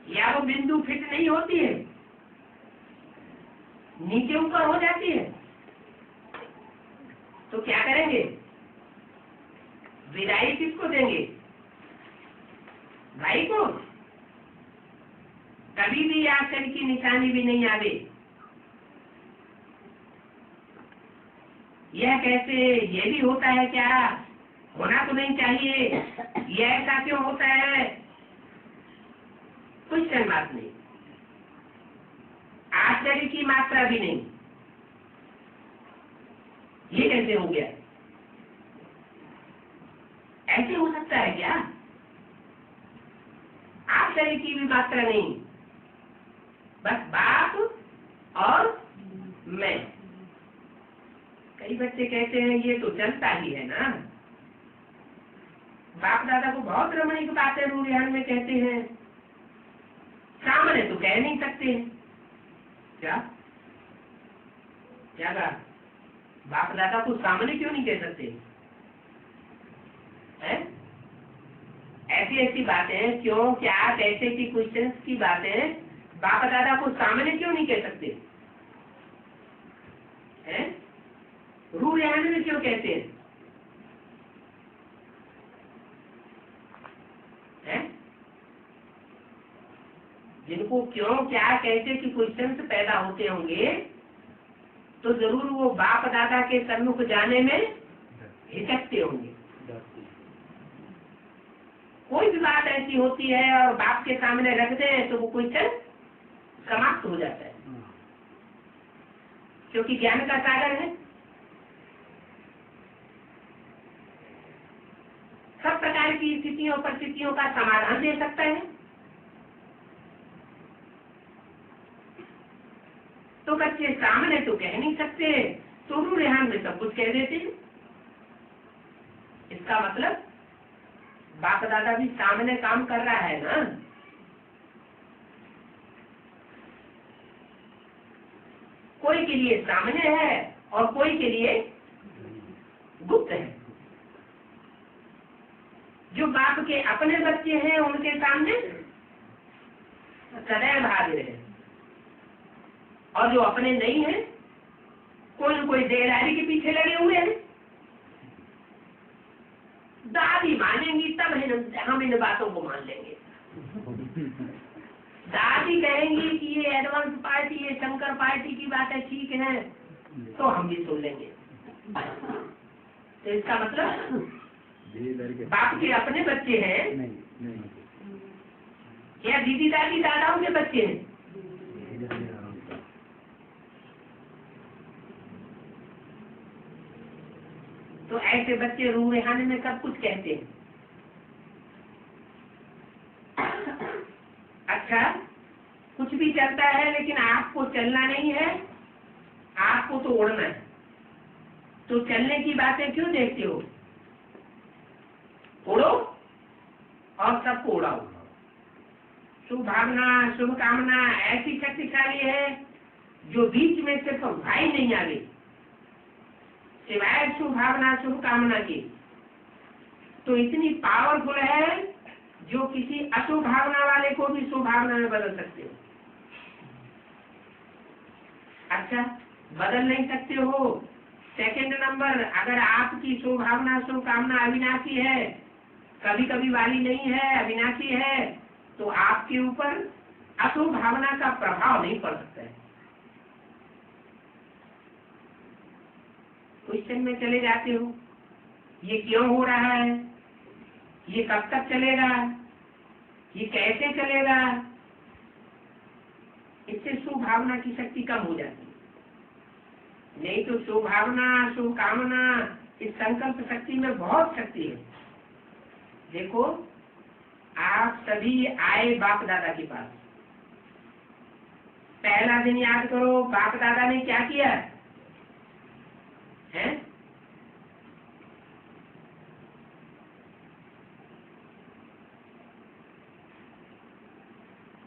या वो बिंदु फिट नहीं होती है, नीचे ऊपर हो जाती है, तो क्या करेंगे? विदाई किसको देंगे? भाई को। कभी भी आश्चर्य की निशानी भी नहीं आवे। यह कैसे, ये भी होता है क्या? होना तो नहीं चाहिए, ये ऐसा क्यों होता है? क्वेश्चन मार्क नहीं, आश्चर्य की मात्रा भी नहीं। ये कैसे हो गया? ऐसे हो सकता है क्या? आश्चर्य की भी मात्रा नहीं, बस बाप और मैं। कई बच्चे कहते हैं ये तो चलता ही है ना। बाप दादा को बहुत रमणीक बातें रूढ़ियान में कहते हैं, सामने तो कह नहीं सकते। क्या क्या कहा? बाप दादा को सामने क्यों नहीं कह सकते हैं? ऐसी ऐसी बातें क्यों, क्या, कैसे की क्वेश्चंस की बातें बाप दादा को सामने क्यों नहीं कह सकते हैं? रूढ़ियान में क्यों कहते हैं? जिनको क्यों, क्या, कैसे की क्वेश्चंस पैदा होते होंगे, तो जरूर वो बाप दादा के सन्मुख जाने में हिचकते होंगे। कोई भी बात ऐसी होती है और बाप के सामने रख दे तो वो क्वेश्चन समाप्त हो जाता है, क्योंकि ज्ञान का सागर है। सब प्रकार की स्थितियों परिस्थितियों का समाधान दे सकता है। तो बच्चे सामने तो कह नहीं सकते, तो रूढ़ियान में सब कुछ कह देते हैं। इसका मतलब बाप दादा भी सामने काम कर रहा है ना। कोई के लिए सामने है और कोई के लिए गुप्त है। जो बाप के अपने बच्चे हैं उनके सामने सदैव हाजिर है, और जो अपने नहीं है कोई न कोई देहधारी के पीछे लगे हुए हैं। दादी मानेंगी तब हम इन बातों को मान लेंगे। दादी कहेंगी कि ये एडवांस पार्टी, ये शंकर पार्टी की बातें ठीक है, तो हम भी सुन लेंगे। तो इसका मतलब बाप के अपने बच्चे हैं या दीदी दादी दादाओं के बच्चे हैं? तो ऐसे बच्चे रूहानी में सब कुछ कहते हैं। अच्छा, कुछ भी चलता है लेकिन आपको चलना नहीं है, आपको तो उड़ना है, तो चलने की बातें क्यों देखते हो? उड़ो और सबको उड़ाओ। शुभ भावना, शुभ कामना ऐसी शक्तिशाली है जो बीच में सिर्फ भाई नहीं आ गई, सिवाय शुभ भावना शुभ कामना की, तो इतनी पावरफुल है जो किसी अशुभ भावना वाले को भी शुभ भावना में बदल सकते हो। अच्छा, बदल नहीं सकते हो। सेकंड नंबर, अगर आपकी शुभ भावना शुभ कामना अविनाशी है, कभी कभी वाली नहीं है, अविनाशी है, तो आपके ऊपर अशुभ भावना का प्रभाव नहीं पड़ सकता है। क्वेश्चन में चले जाते हो, ये क्यों हो रहा है, ये कब तक चलेगा, ये कैसे चलेगा। इससे सुभावना की शक्ति कम हो जाती है। नहीं तो सुभावना, शुभकामना, इस संकल्प शक्ति में बहुत शक्ति है। देखो, आप सभी आए बाप दादा के पास, पहला दिन याद करो बाप दादा ने क्या किया है?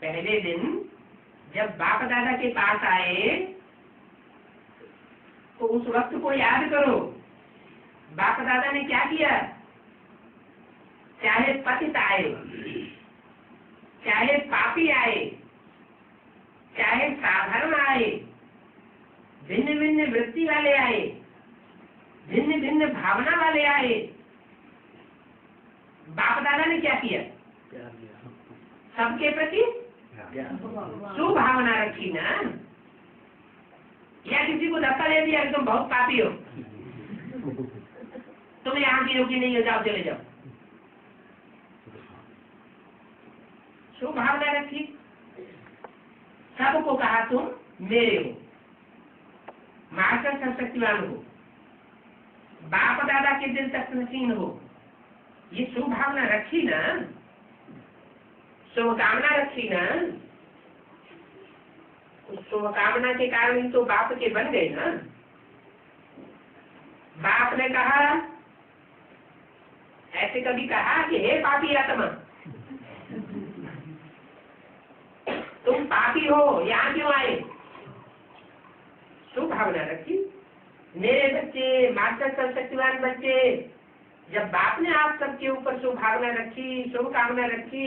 पहले दिन जब बाप दादा के पास आए तो उस वक्त को याद करो, बाप दादा ने क्या किया। चाहे पतित आए, चाहे पापी आए, चाहे साधारण आए, भिन्न भिन्न वृत्ति वाले आए, भिन्न भिन्न भावना वाले आए, बाप दादा ने क्या किया? सबके प्रति सुभावना रखी ना। या किसी को धक्का दे दिया, तुम बहुत पापी हो, तुम यहाँ की योग्य नहीं हो, जाओ चले जाओ। सुभावना रखी, सबको कहा तुम मेरे हो, मार्कर सर्वशक्तिवान हो, बाप दादा के दिल तक नसीन हो। ये शुभभावना रखी ना, शुभकामना रखी ना। उस शुभकामना के कारण ही तो बाप के बन गए ना। बाप ने कहा, ऐसे कभी कहा कि हे पापी आत्मा, तुम पापी हो, यहाँ क्यों आए? शुभभावना रखी। मेरे बच्चे, मास्टर सर्वशक्तिवान बच्चे, जब बाप ने आप सबके ऊपर शुभभावना रखी, शुभकामना रखी,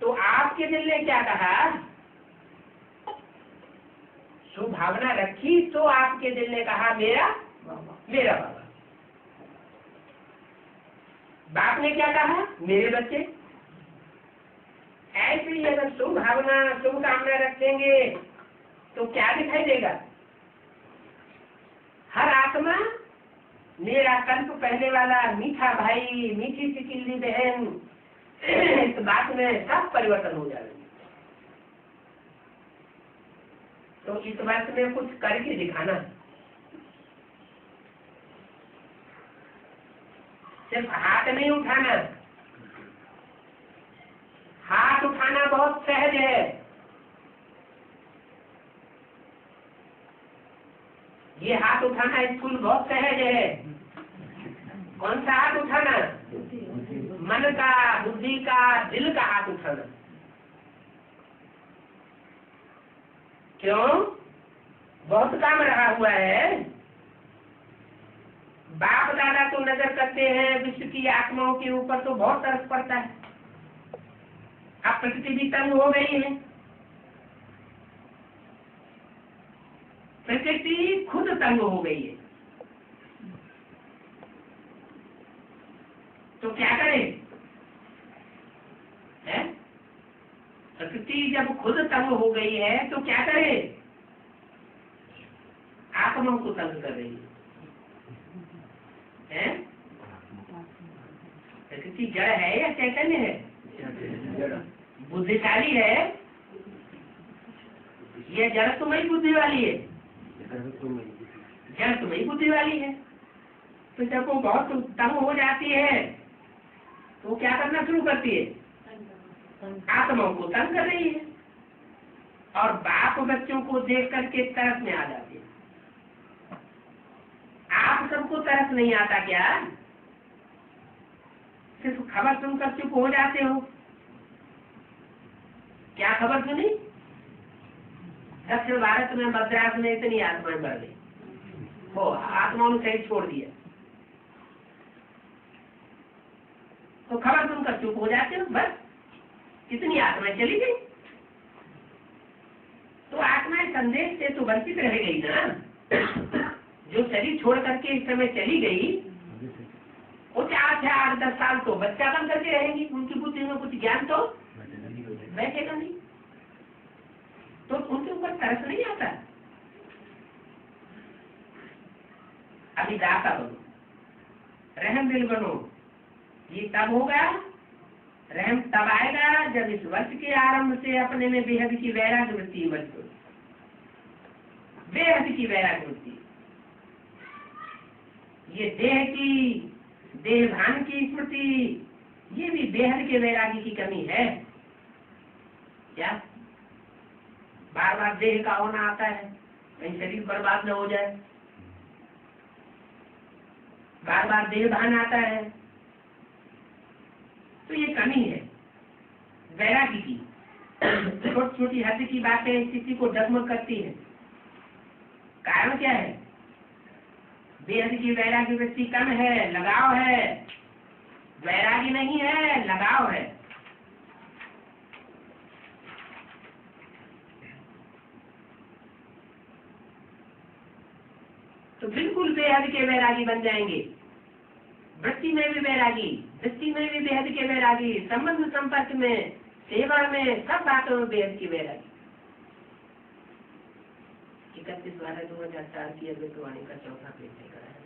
तो आपके दिल ने क्या कहा? शुभभावना रखी तो आपके दिल ने कहा मेरा मेरा बाबा। बाप ने क्या कहा? मेरे बच्चे। ऐसे ही अगर शुभभावना, शुभकामना रखेंगे तो क्या दिखाई देगा? हर आत्मा मेरा कल्प पहले वाला मीठा भाई, मीठी सी किल्ली बहन, इस बात में सब परिवर्तन हो जाएगा। तो इस बात में कुछ करके दिखाना, सिर्फ हाथ नहीं उठाना। हाथ उठाना बहुत सहज है, ये हाथ उठाना स्कूल बहुत सहज है। कौन सा हाथ उठाना? मन का, बुद्धि का, दिल का हाथ उठाना। क्यों? बहुत काम रहा हुआ है। बाप दादा तो नजर करते हैं विश्व की आत्माओं के ऊपर, तो बहुत तरस पड़ता है। अब प्रकृति भी तंग हो गई है, प्रकृति खुद तंग हो गई है। तो क्या करें? प्रकृति जब खुद तंग हो गई है तो क्या करें? आत्माओं को तंग कर रही है। प्रकृति जड़ है या चैतन्य है? बुद्धिशाली है या जड़ तुम्हारी बुद्धि वाली है? जड़ तुम्हारी बुद्धि वाली है। तो जब वो बहुत तंग हो जाती है तो वो क्या करना शुरू करती है? आत्माओं को तंग कर रही है, और बाप बच्चों को देख करके तरस में आ जाती है। आप सबको तरस नहीं आता क्या? सिर्फ खबर सुनकर चुप हो जाते हो। क्या खबर सुनी? दक्षिण भारत में मद्रास में इतनी आत्माएं बढ़ गई, वो आत्माओं ने सही छोड़ दिया, तो खबर सुनकर चुप हो जाते हो, बस कितनी आत्माएं चली गई। तो आत्माएं संदेश से तो वंचित रह गई ना। जो शरीर छोड़ करके इस समय चली गई, वो 4-8-10 साल तो बच्चा बन करके रहेंगी, उनकी बुद्धि में कुछ ज्ञान तो बैठेगा नहीं, तो उनके ऊपर तरस नहीं आता। अभी दाता बनो, रहम दिल बनो। ये तब होगा, रहम तब आएगा जब इस वर्ष के आरंभ से अपने में बेहद की वैराग्य वृत्ति मजबूत, बेहद की वैराग्य वृत्ति। ये देह भान की स्मृति, ये भी बेहद के वैराग्य की कमी है। क्या बार बार देह का होना आता है, कहीं शरीर बर्बाद न हो जाए, बार बार देह भान आता है, तो ये कमी है वैराग्य की। छोटी छोटी हद की बातें किसी को डगमग करती है। कारण क्या है? बेहद की वैराग्य वृत्ति कम है, लगाव है। वैराग्य नहीं है, लगाव है। तो बिल्कुल बेहद के वैरागी बन जाएंगे। वृत्ति में भी वैरागी, दृष्टि में भी बेहद के वैरागी, संबंध संपर्क में, सेवा में, सब बातों में बेहद की वैरागी। 31/12/2004 की अद्वैतवाणी का चौथा पेज लेकर आए।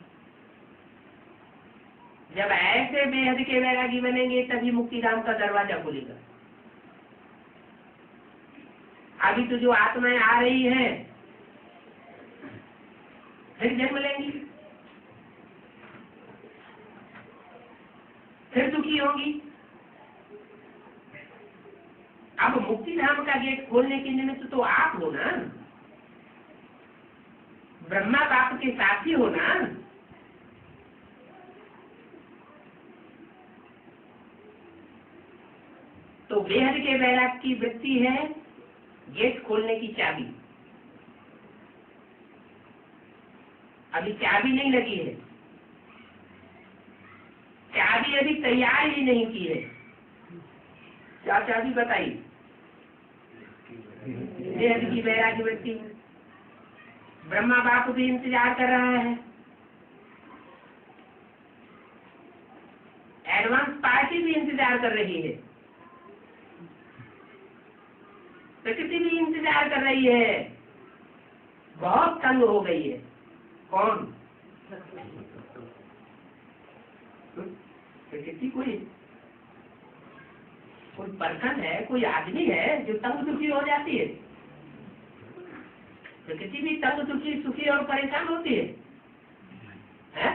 जब ऐसे बेहद के वैरागी बनेंगे तभी मुक्तिधाम का दरवाजा खुलेगा। अभी तो जो आत्माएं आ रही है फिर जन्म लेंगी, फिर दुखी होंगी। अब मुक्तिधाम का गेट खोलने के निमित्त तो आप हो ना, ब्रह्मा बाप के साथी हो ना। तो बेहद के वैराग की वृत्ति है गेट खोलने की चाबी। अभी चाबी नहीं लगी है, चाबी अभी तैयार ही नहीं की है। क्या चाबी बताइए? बेहद की वैराग्य वृत्ति। ब्रह्मा बाप भी इंतजार कर रहा है, एडवांस पार्टी भी इंतजार कर रही है, प्रकृति भी इंतजार कर रही है। बहुत तंग हो गई है। कौन? प्रकृति कोई पर्सन है, कोई आदमी है जो तंग दुखी हो जाती है? प्रकृति भी तंग दुखी, सुखी और परेशान होती है, है?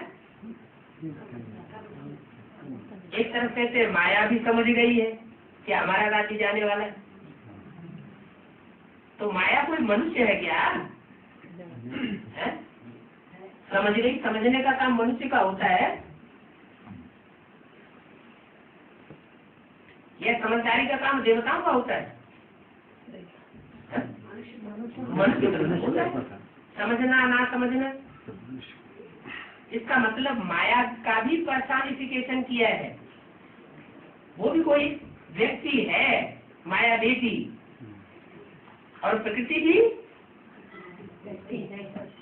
एक तरफ कहते माया भी समझ गई है कि हमारा राज्य जाने वाला है। तो माया कोई मनुष्य है क्या? है? समझ गई। समझने का काम मनुष्य का होता है। यह समझदारी का काम देवताओं का होता है। मनुष्य का होता है समझना ना समझना। इसका मतलब माया का भी पर्सनिफिकेशन किया है। वो भी कोई व्यक्ति है, माया बेटी, और प्रकृति भी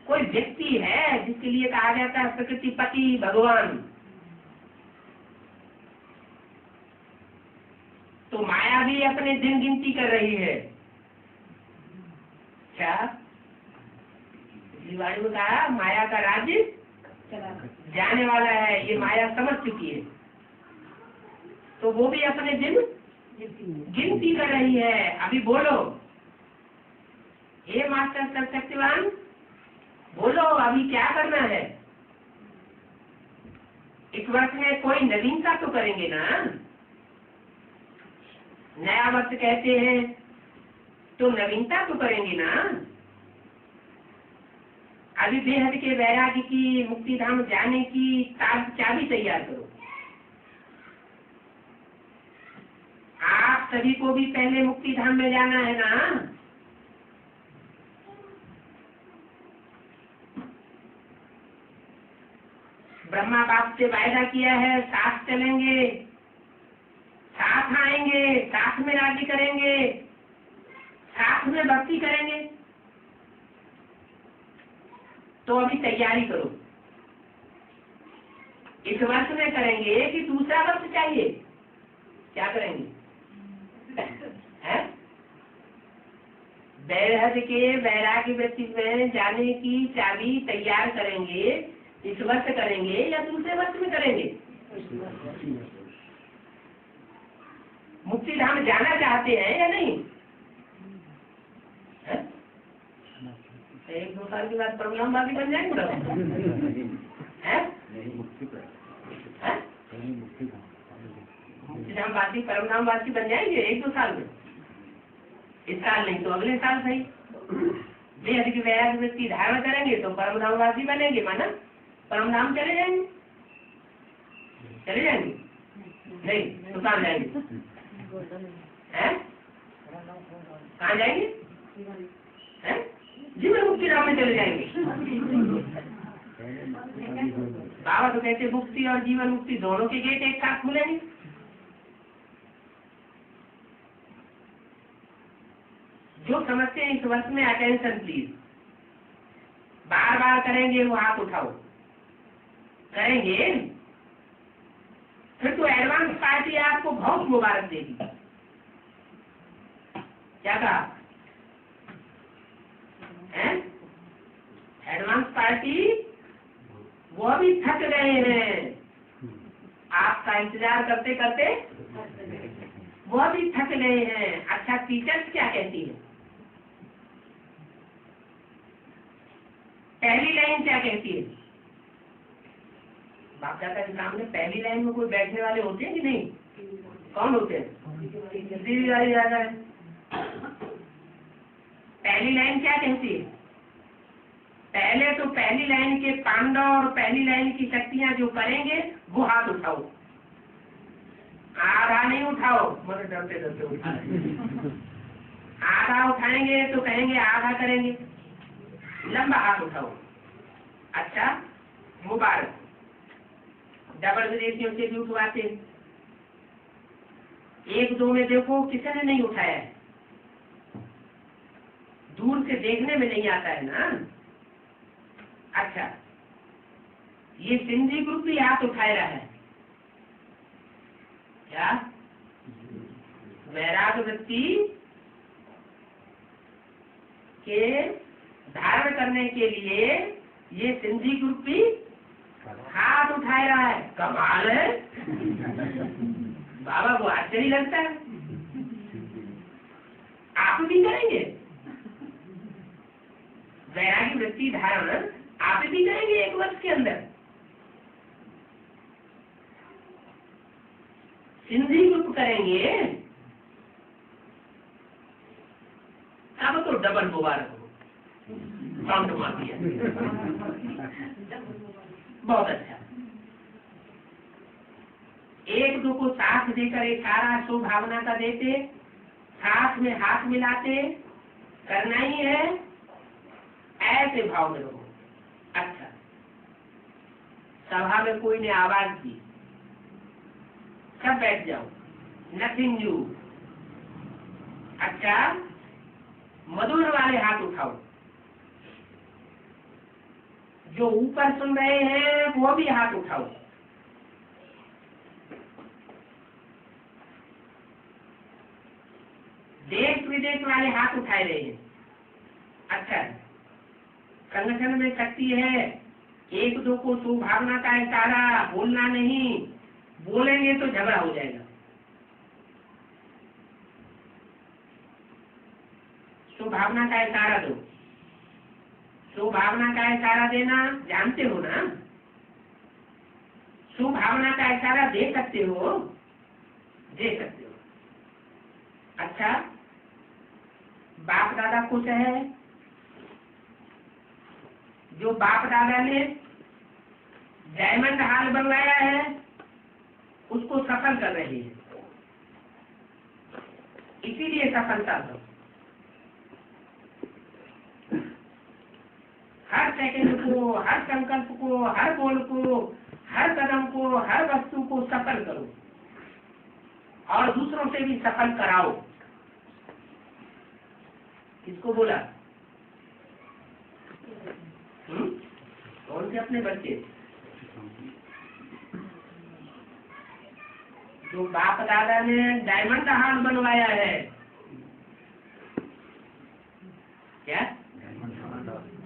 कोई व्यक्ति है जिसके लिए कहा जाता है प्रकृति पति भगवान। तो माया भी अपने दिन गिनती कर रही है। क्या वाणी में कहा माया का राज्य जाने वाला है, ये माया समझ चुकी है। तो वो भी अपने दिन गिनती कर रही है। अभी बोलो, हे मास्टर सर्वशक्तिवान, बोलो अभी क्या करना है? इस वर्ष में कोई नवीनता तो करेंगे ना? नया वर्ष कहते हैं तो नवीनता तो करेंगे ना? अभी बेहद के वैराग्य की, मुक्तिधाम जाने की चाबी तैयार करो। आप सभी को भी पहले मुक्तिधाम में जाना है ना? ब्रह्मा बाप से वायदा किया है, साथ चलेंगे, साथ आएंगे, साथ में राज्य करेंगे, साथ में भक्ति करेंगे। तो अभी तैयारी करो। इस वर्ष में करेंगे कि दूसरा वर्ष चाहिए? क्या करेंगे? बेहद के वैराग्य वृत्ति में जाने की चाबी तैयार करेंगे इस वर्ष करेंगे या दूसरे वर्ष में करेंगे? मुक्ति धाम जाना चाहते हैं या नहीं? है? 1-2 साल के बाद परमधामवासी बन जाएंगे ना? है? मुक्ति धामवासी परमधामवासी बन जाएंगे 1-2 साल में। इस साल नहीं तो अगले साल सही। बेहद की वैराग्य वृत्ति धारण करेंगे तो परमधामवासी बनेंगे, माना परमधाम चले जाएंगे। चले जाएंगे नहीं तो कहाँ जाएंगे? हैं? कहाँ जाएंगे? हैं? जीवन मुक्ति धाम में चले जाएंगे। बाबा तो कहते मुक्ति और जीवन मुक्ति दोनों के गेट एक साथ खुलेंगे। जो समझते हैं इस वर्ष में अटेंशन प्लीज, बार बार करेंगे वो हाथ उठाओ। करेंगे फिर तो एडवांस पार्टी आपको बहुत मुबारक देगी। क्या कहा? एडवांस पार्टी वो भी थक गए हैं आपका इंतजार करते करते, वो भी थक गए हैं। अच्छा टीचर्स क्या कहती है? पहली लाइन क्या कहती है? बाप दादा के सामने पहली लाइन में कोई बैठने वाले होते हैं कि नहीं? कौन होते हैं? सीधी वाली ज्यादा है। पहली लाइन क्या कहती है? पहले तो पहली लाइन के पांडव और पहली लाइन की शक्तियां जो करेंगे वो हाथ उठाओ। आधा नहीं उठाओ, मतलब डरते डरते उठाएंगे। आधा उठाएंगे तो कहेंगे आधा करेंगे, लंबा हाथ उठाओ। अच्छा मुबारक। डबल विदेशियों से भी उठवाते, 1-2 में देखो किसी ने नहीं उठाया है, दूर से देखने में नहीं आता है ना। अच्छा ये सिंधी ग्रुप भी हाथ उठाए रहा है क्या? वैराग्य वृत्ति के धारण करने के लिए ये सिंधी ग्रुप भी हाथ उठाए रहा है। कमाल है बाबा को आश्चर्य लगता है। आप भी करेंगे वैराग्य वृत्ति धारण, आप भी करेंगे 1 वर्ष के अंदर। सिंधी ग्रुप करेंगे अब तो डबल मुबारक हो। काउंट मार दिया, बहुत अच्छा। 1-2 को साथ देकर इशारा भावना का देते, साथ में हाथ मिलाते, करना ही है, ऐसे भाव में रहो। अच्छा सभा में कोई ने आवाज दी, सब बैठ जाओ, नथिंग न्यू। अच्छा मधुर वाले हाथ उठाओ। जो ऊपर सुन रहे हैं वो भी हाथ उठाओ। देश विदेश वाले हाथ उठाए रहे हैं। अच्छा संगठन में शक्ति है, 1-2 को सुभावना का इशारा, बोलना नहीं, बोलेंगे तो झगड़ा हो जाएगा। सुभावना का इशारा दो। सुभावना का इशारा देना जानते हो ना? सुभावना का इशारा दे सकते हो? दे सकते हो। अच्छा बाप दादा खुश है, जो बाप दादा ने डायमंड हाल बनवाया है उसको सफल कर रहे हैं, इसीलिए सफलता दो। हर सेकंड को, हर संकल्प को, हर बोल को, हर कदम को, हर वस्तु को सफल करो और दूसरों से भी सफल कराओ। किसको बोला? कौन से अपने बच्चे? जो बाप दादा ने डायमंड हाल बनवाया है। क्या?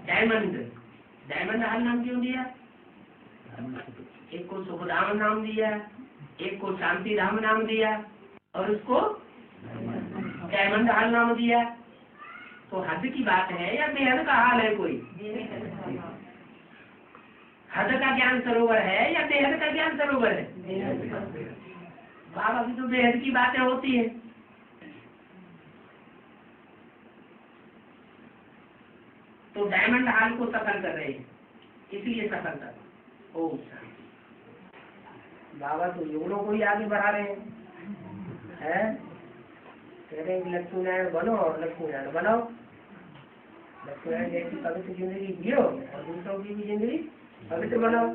डायमंड हाल नाम क्यों दिया? एक को सुखधाम नाम दिया, एक को शांति धाम नाम दिया, और उसको डायमंड हाल नाम दिया। तो हद की बात है या बेहद का हाल है? कोई हद का ज्ञान सरोवर है या बेहद का ज्ञान सरोवर है? बाबा की तो बेहद की बातें होती है। तो डायमंड हाल को सफल कर रहे हैं, इसलिए सफल कर। ओम बाबा तो युगलों को ही आगे बढ़ा रहे हैं, कह रहे हैं कि लक्ष्मी नारायण बनो और लक्ष्मी नारायण बनाओ, लक्ष्मी नारायण जैसी पवित्र जिंदगी जियो और दूसरों की भी जिंदगी पवित्र बनाओ।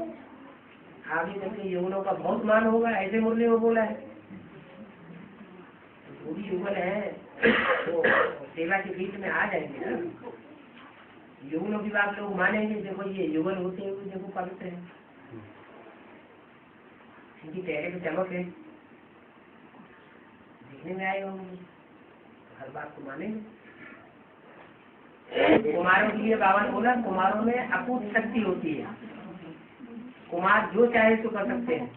आगे चल के युगलों का बहुत मान होगा, ऐसे मुरली में बोला है। वो भी युगल है तो सेवा के बीच में आ जाएंगे ना, युगलों की बात लोग मानेंगे। देखो ये युगल होते हुए देखो पवित्र है, इनकी चेहरे की चमक है, देखने में आएगा, हर बात को मानेंगे। कुमारों के लिए बाबा ने बोला कुमारों में अकूट शक्ति होती है, कुमार जो चाहे तो कर सकते हैं।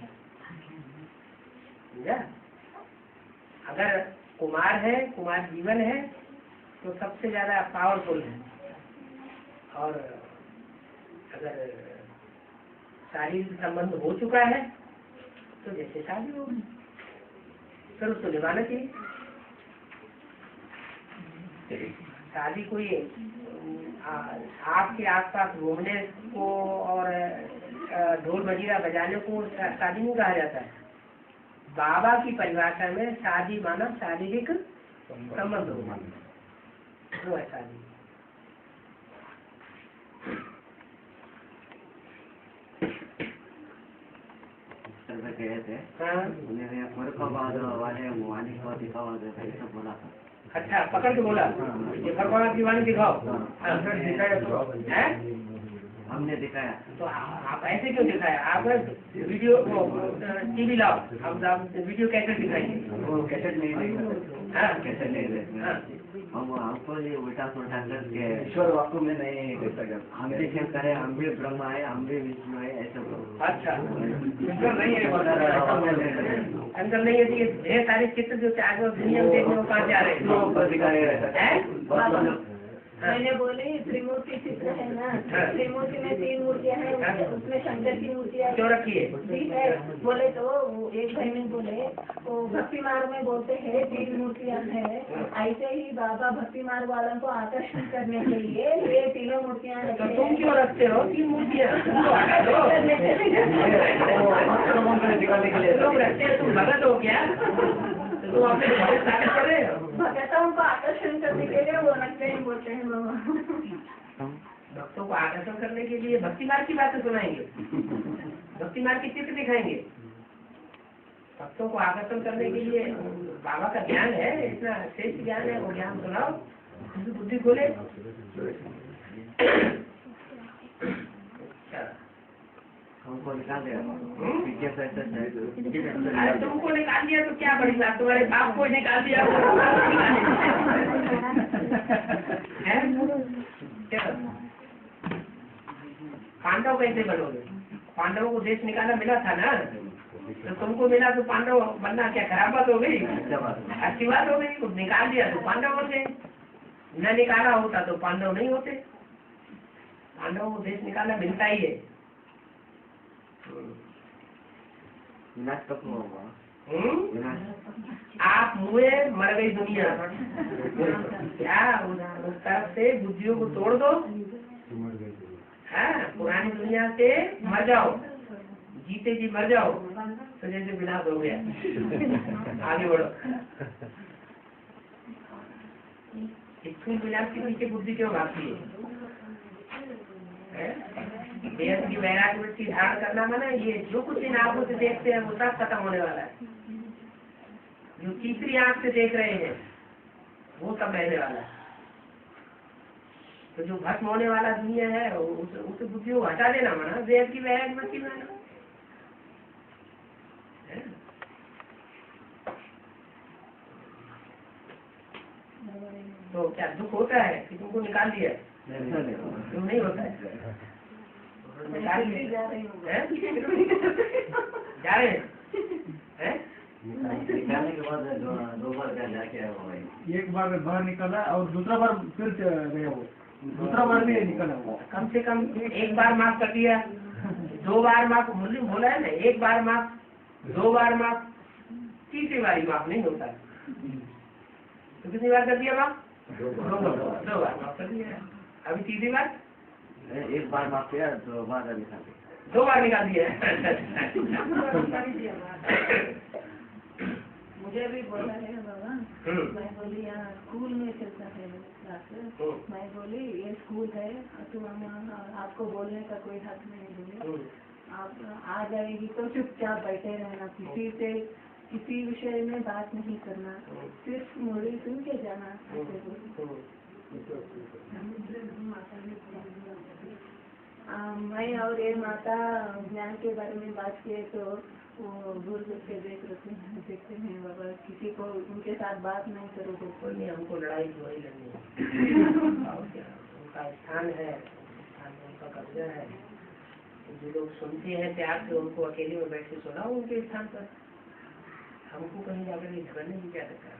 अगर कुमार है, कुमार जीवन है, तो सबसे ज्यादा पावरफुल है। और अगर शारीरिक संबंध हो चुका है तो जैसे शादी होगी फिर उसको निभाना चाहिए। शादी कोई आपके आसपास घूमने को और ढोल मजीरा बजाने को शादी नहीं कहा जाता है। बाबा की परिभाषा में शादी माना शारीरिक संबंध होगा, वो है शादी। कहे थे उन्हें वाणी को दिखावा ऐसा बोला था। अच्छा, पकड़ के बोला ये भगवान की वाणी दिखाओ। हमने दिखाया। तो आप ऐसे क्यों दिखाया? आप वीडियो टीवी लाओ, आप वीडियो कैसे दिखाएंगे? वो कैसेट नहीं देखा, कैसेट नहीं देखा। हम हमको ये उल्टा सुल्टा करके ईश्वर वास्तव में नहीं देख सकते। हम भी खेल करे, हम भी ब्रह्मा है, हम भी विष्णु है, ऐसे बोलो। अच्छा, ईश्वर नहीं है, अंदर नहीं है। ढेर सारे चित्र जो चाहे दुनिया में देखने को कहाँ जा रहे हैं? मैंने बोले त्रिमूर्ति चित्र है ना, त्रिमूर्ति में 3 मूर्तियाँ हैं, उसमें शंकर की मूर्तियाँ क्यों रखी है? ठीक है, बोले तो एक भाई ने बोले वो भक्ति मार्ग में बोलते हैं 3 मूर्तियाँ हैं, ऐसे ही बाबा भक्ति मार्ग वालों को आकर्षित करने के लिए ये 3 मूर्तियाँ तो तुम क्यों रखते हो 3 मूर्तियाँ? लोग रखते हैं, तुम भगत हो क्या? तो आपने भगत कर रहे हो? भक्तों को आकर्षण करने के लिए वो रखते हैं, बोलते हैं बाबा। भक्तों को आकर्षण करने के लिए भक्ति मार्ग की बातें सुनाएंगे, भक्ति मार्ग की चित्र दिखाएंगे। भक्तों को आकर्षण करने के लिए बाबा का ज्ञान है, इतना श्रेष्ठ ज्ञान है, वो ज्ञान सुनाओ, बुद्धि खोले। हमको निकाल दिया। अरे तुमको निकाल दिया तो क्या बड़ी बात, तुम्हारे बाप को निकाल दिया। पांडव कैसे बनोगे? पांडवों को देश निकाला मिला था ना, तो तुमको मिला तो पांडव बनना क्या खराब बात हो गई? अच्छी बात हो गई। कुछ निकाल दिया तो पांडव होते, न निकाला होता तो पांडव नहीं होते। पांडवों को देश निकाला मिलता ही है। विनाश कब होगा? आप मुए मर गई दुनिया, क्या उस तरफ से बुद्धियों को तोड़ दो। हाँ, पुरानी दुनिया से मर जाओ, जीते जी मर जाओ, तो जैसे विनाश हो गया। आगे बढ़ो। स्थूल विनाश के पीछे बुद्धि क्यों भागती है? देह की वैराग्य वृत्ति धारण करना माना ये जो कुछ इन आंखों से देखते हैं वो सब खत्म होने वाला है। जो तीसरी आंख से देख रहे हैं वो सब रहने वाला है। तो जो भस्म होने वाला दुनिया है उसे बुद्धि को हटा देना माना देह की वैराग्य वृत्ति माना। तो क्या दुख होता है कि तुमको निकाल दिया? क्यों नहीं होता है? निकाल लिए जा रही हूँ। हैं? जा रहे हैं हैं? निकालने के बाद दो बार क्या जाके आया वो भाई। एक बार बाहर निकला और दूसरा बार फिर गया वो, दूसरा बार भी निकला वो। कम से कम एक बार माफ कर दिया, 2 बार माफ बोला है ना, 1 बार माफ, 2 बार माफ, तीसरी बारी माफ नहीं होता है। तो कितनी बार कर दिया माफ? 2 बार माफ कर दिया। अभी तीसरी बार? एक बार माफ किया, 2 बार निकाल दिया। 2 बार निकाल दिया। मुझे भी बोला है बाबा, मैं बोली यहाँ स्कूल में चलता है क्लास, मैं बोली ये स्कूल है तुम आपको बोलने का कोई हक नहीं दूंगी, आप आ जाएगी तो चुपचाप बैठे रहना, किसी से किसी विषय में बात नहीं करना, सिर्फ मुरली सुन के जाना। मैं और ये माता ज्ञान के बारे में बात किए तो वो दूर दूर से देखते हैं बाबा, किसी को उनके साथ बात नहीं करो तो कोई नहीं, हमको लड़ाई तो वही लड़नी है। और क्या, उनका स्थान है, स्थान में उनका कब्जा है। जो लोग सुनते हैं प्यार से, उनको अकेले में बैठ के सुनाओ उनके स्थान पर। हमको कहीं जाकर झगड़ने की क्या दरकार?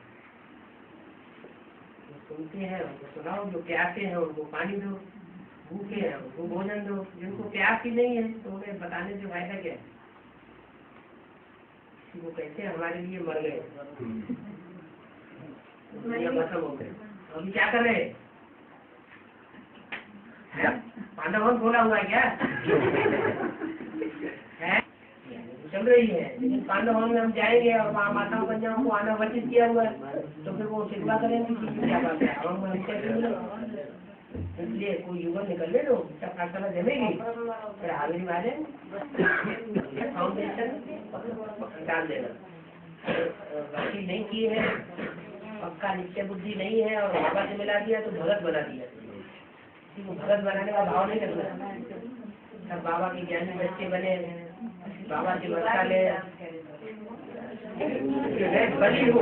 जो सुनते हैं उनको सुनाओ, जो प्यासे हैं उनको पानी दो, भूखे हैं उनको भोजन दो, जिनको प्यास ही नहीं है तो उन्हें बताने से फायदा क्या है? वो कहते हैं हमारे लिए मर गए, खत्म हो गए, अभी क्या कर रहे हैं? पांडव खोला हुआ है क्या है? चल रही है, लेकिन पांडव में हम जाएंगे और वहाँ माताओं कन्याओं को आना वर्जित किया हुआ है, तो फिर वो शिकवा करेंगे कि क्या बात है, हम कैसे? इसलिए कोई युगल निकल ले लो, इसका फैसला जमेगी, फिर हाजिरी वाले फाउंडेशन डाल देना। वकील नहीं की है, पक्का निश्चय बुद्धि नहीं है और बाबा से मिला दिया तो भगत बना दिया। किसी को भगत बनाने का भाव नहीं करना, सब बाबा के ज्ञानी बच्चे बने, बाबा की वर्षा ले, बली हो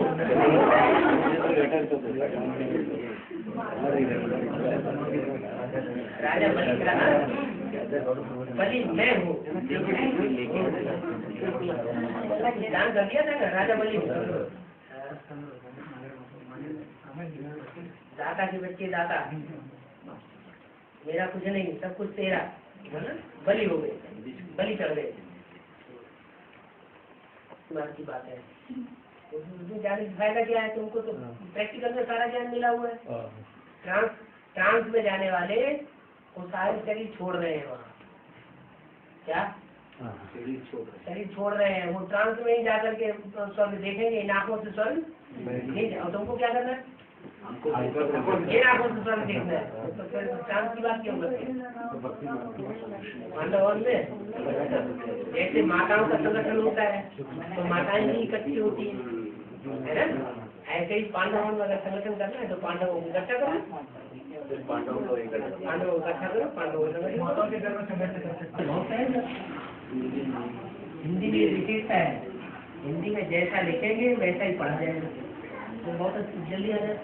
राजा बलि का बलि मैं हूँ, दान कर दिया था ना राजा बलि। दाता के बच्चे दाता, मेरा कुछ नहीं, सब कुछ तेरा, बलि हो गए, बलि चढ़ गए। की बात है, जाने से फायदा क्या है? तुमको तो प्रैक्टिकल में सारा ज्ञान मिला हुआ है। ट्रांस में जाने वाले वो सारे शरीर छोड़ रहे हैं, वहाँ क्या शरीर छोड़ रहे हैं, वो ट्रांस में ही जाकर के स्वर्ग देखेंगे, इन आंखों से स्वर्ग नहीं। और तुमको क्या करना है? इन आंखों से स्वर्ग देखना है, तो फिर ट्रांस की बात क्यों करते हैं? पांडव में जैसे माताओं का संगठन होता है तो माताएं ही इकट्ठी होती है ना, ऐसे ही पांडवों में अगर संगठन करना है तो पांडवों को इकट्ठा करो, पांडवों को इकट्ठा करो, पांडवों हिंदी में विशेषता है, हिंदी में जैसा लिखेंगे वैसा ही पढ़ा जाएगा, तो बहुत जल्दी आ जाए।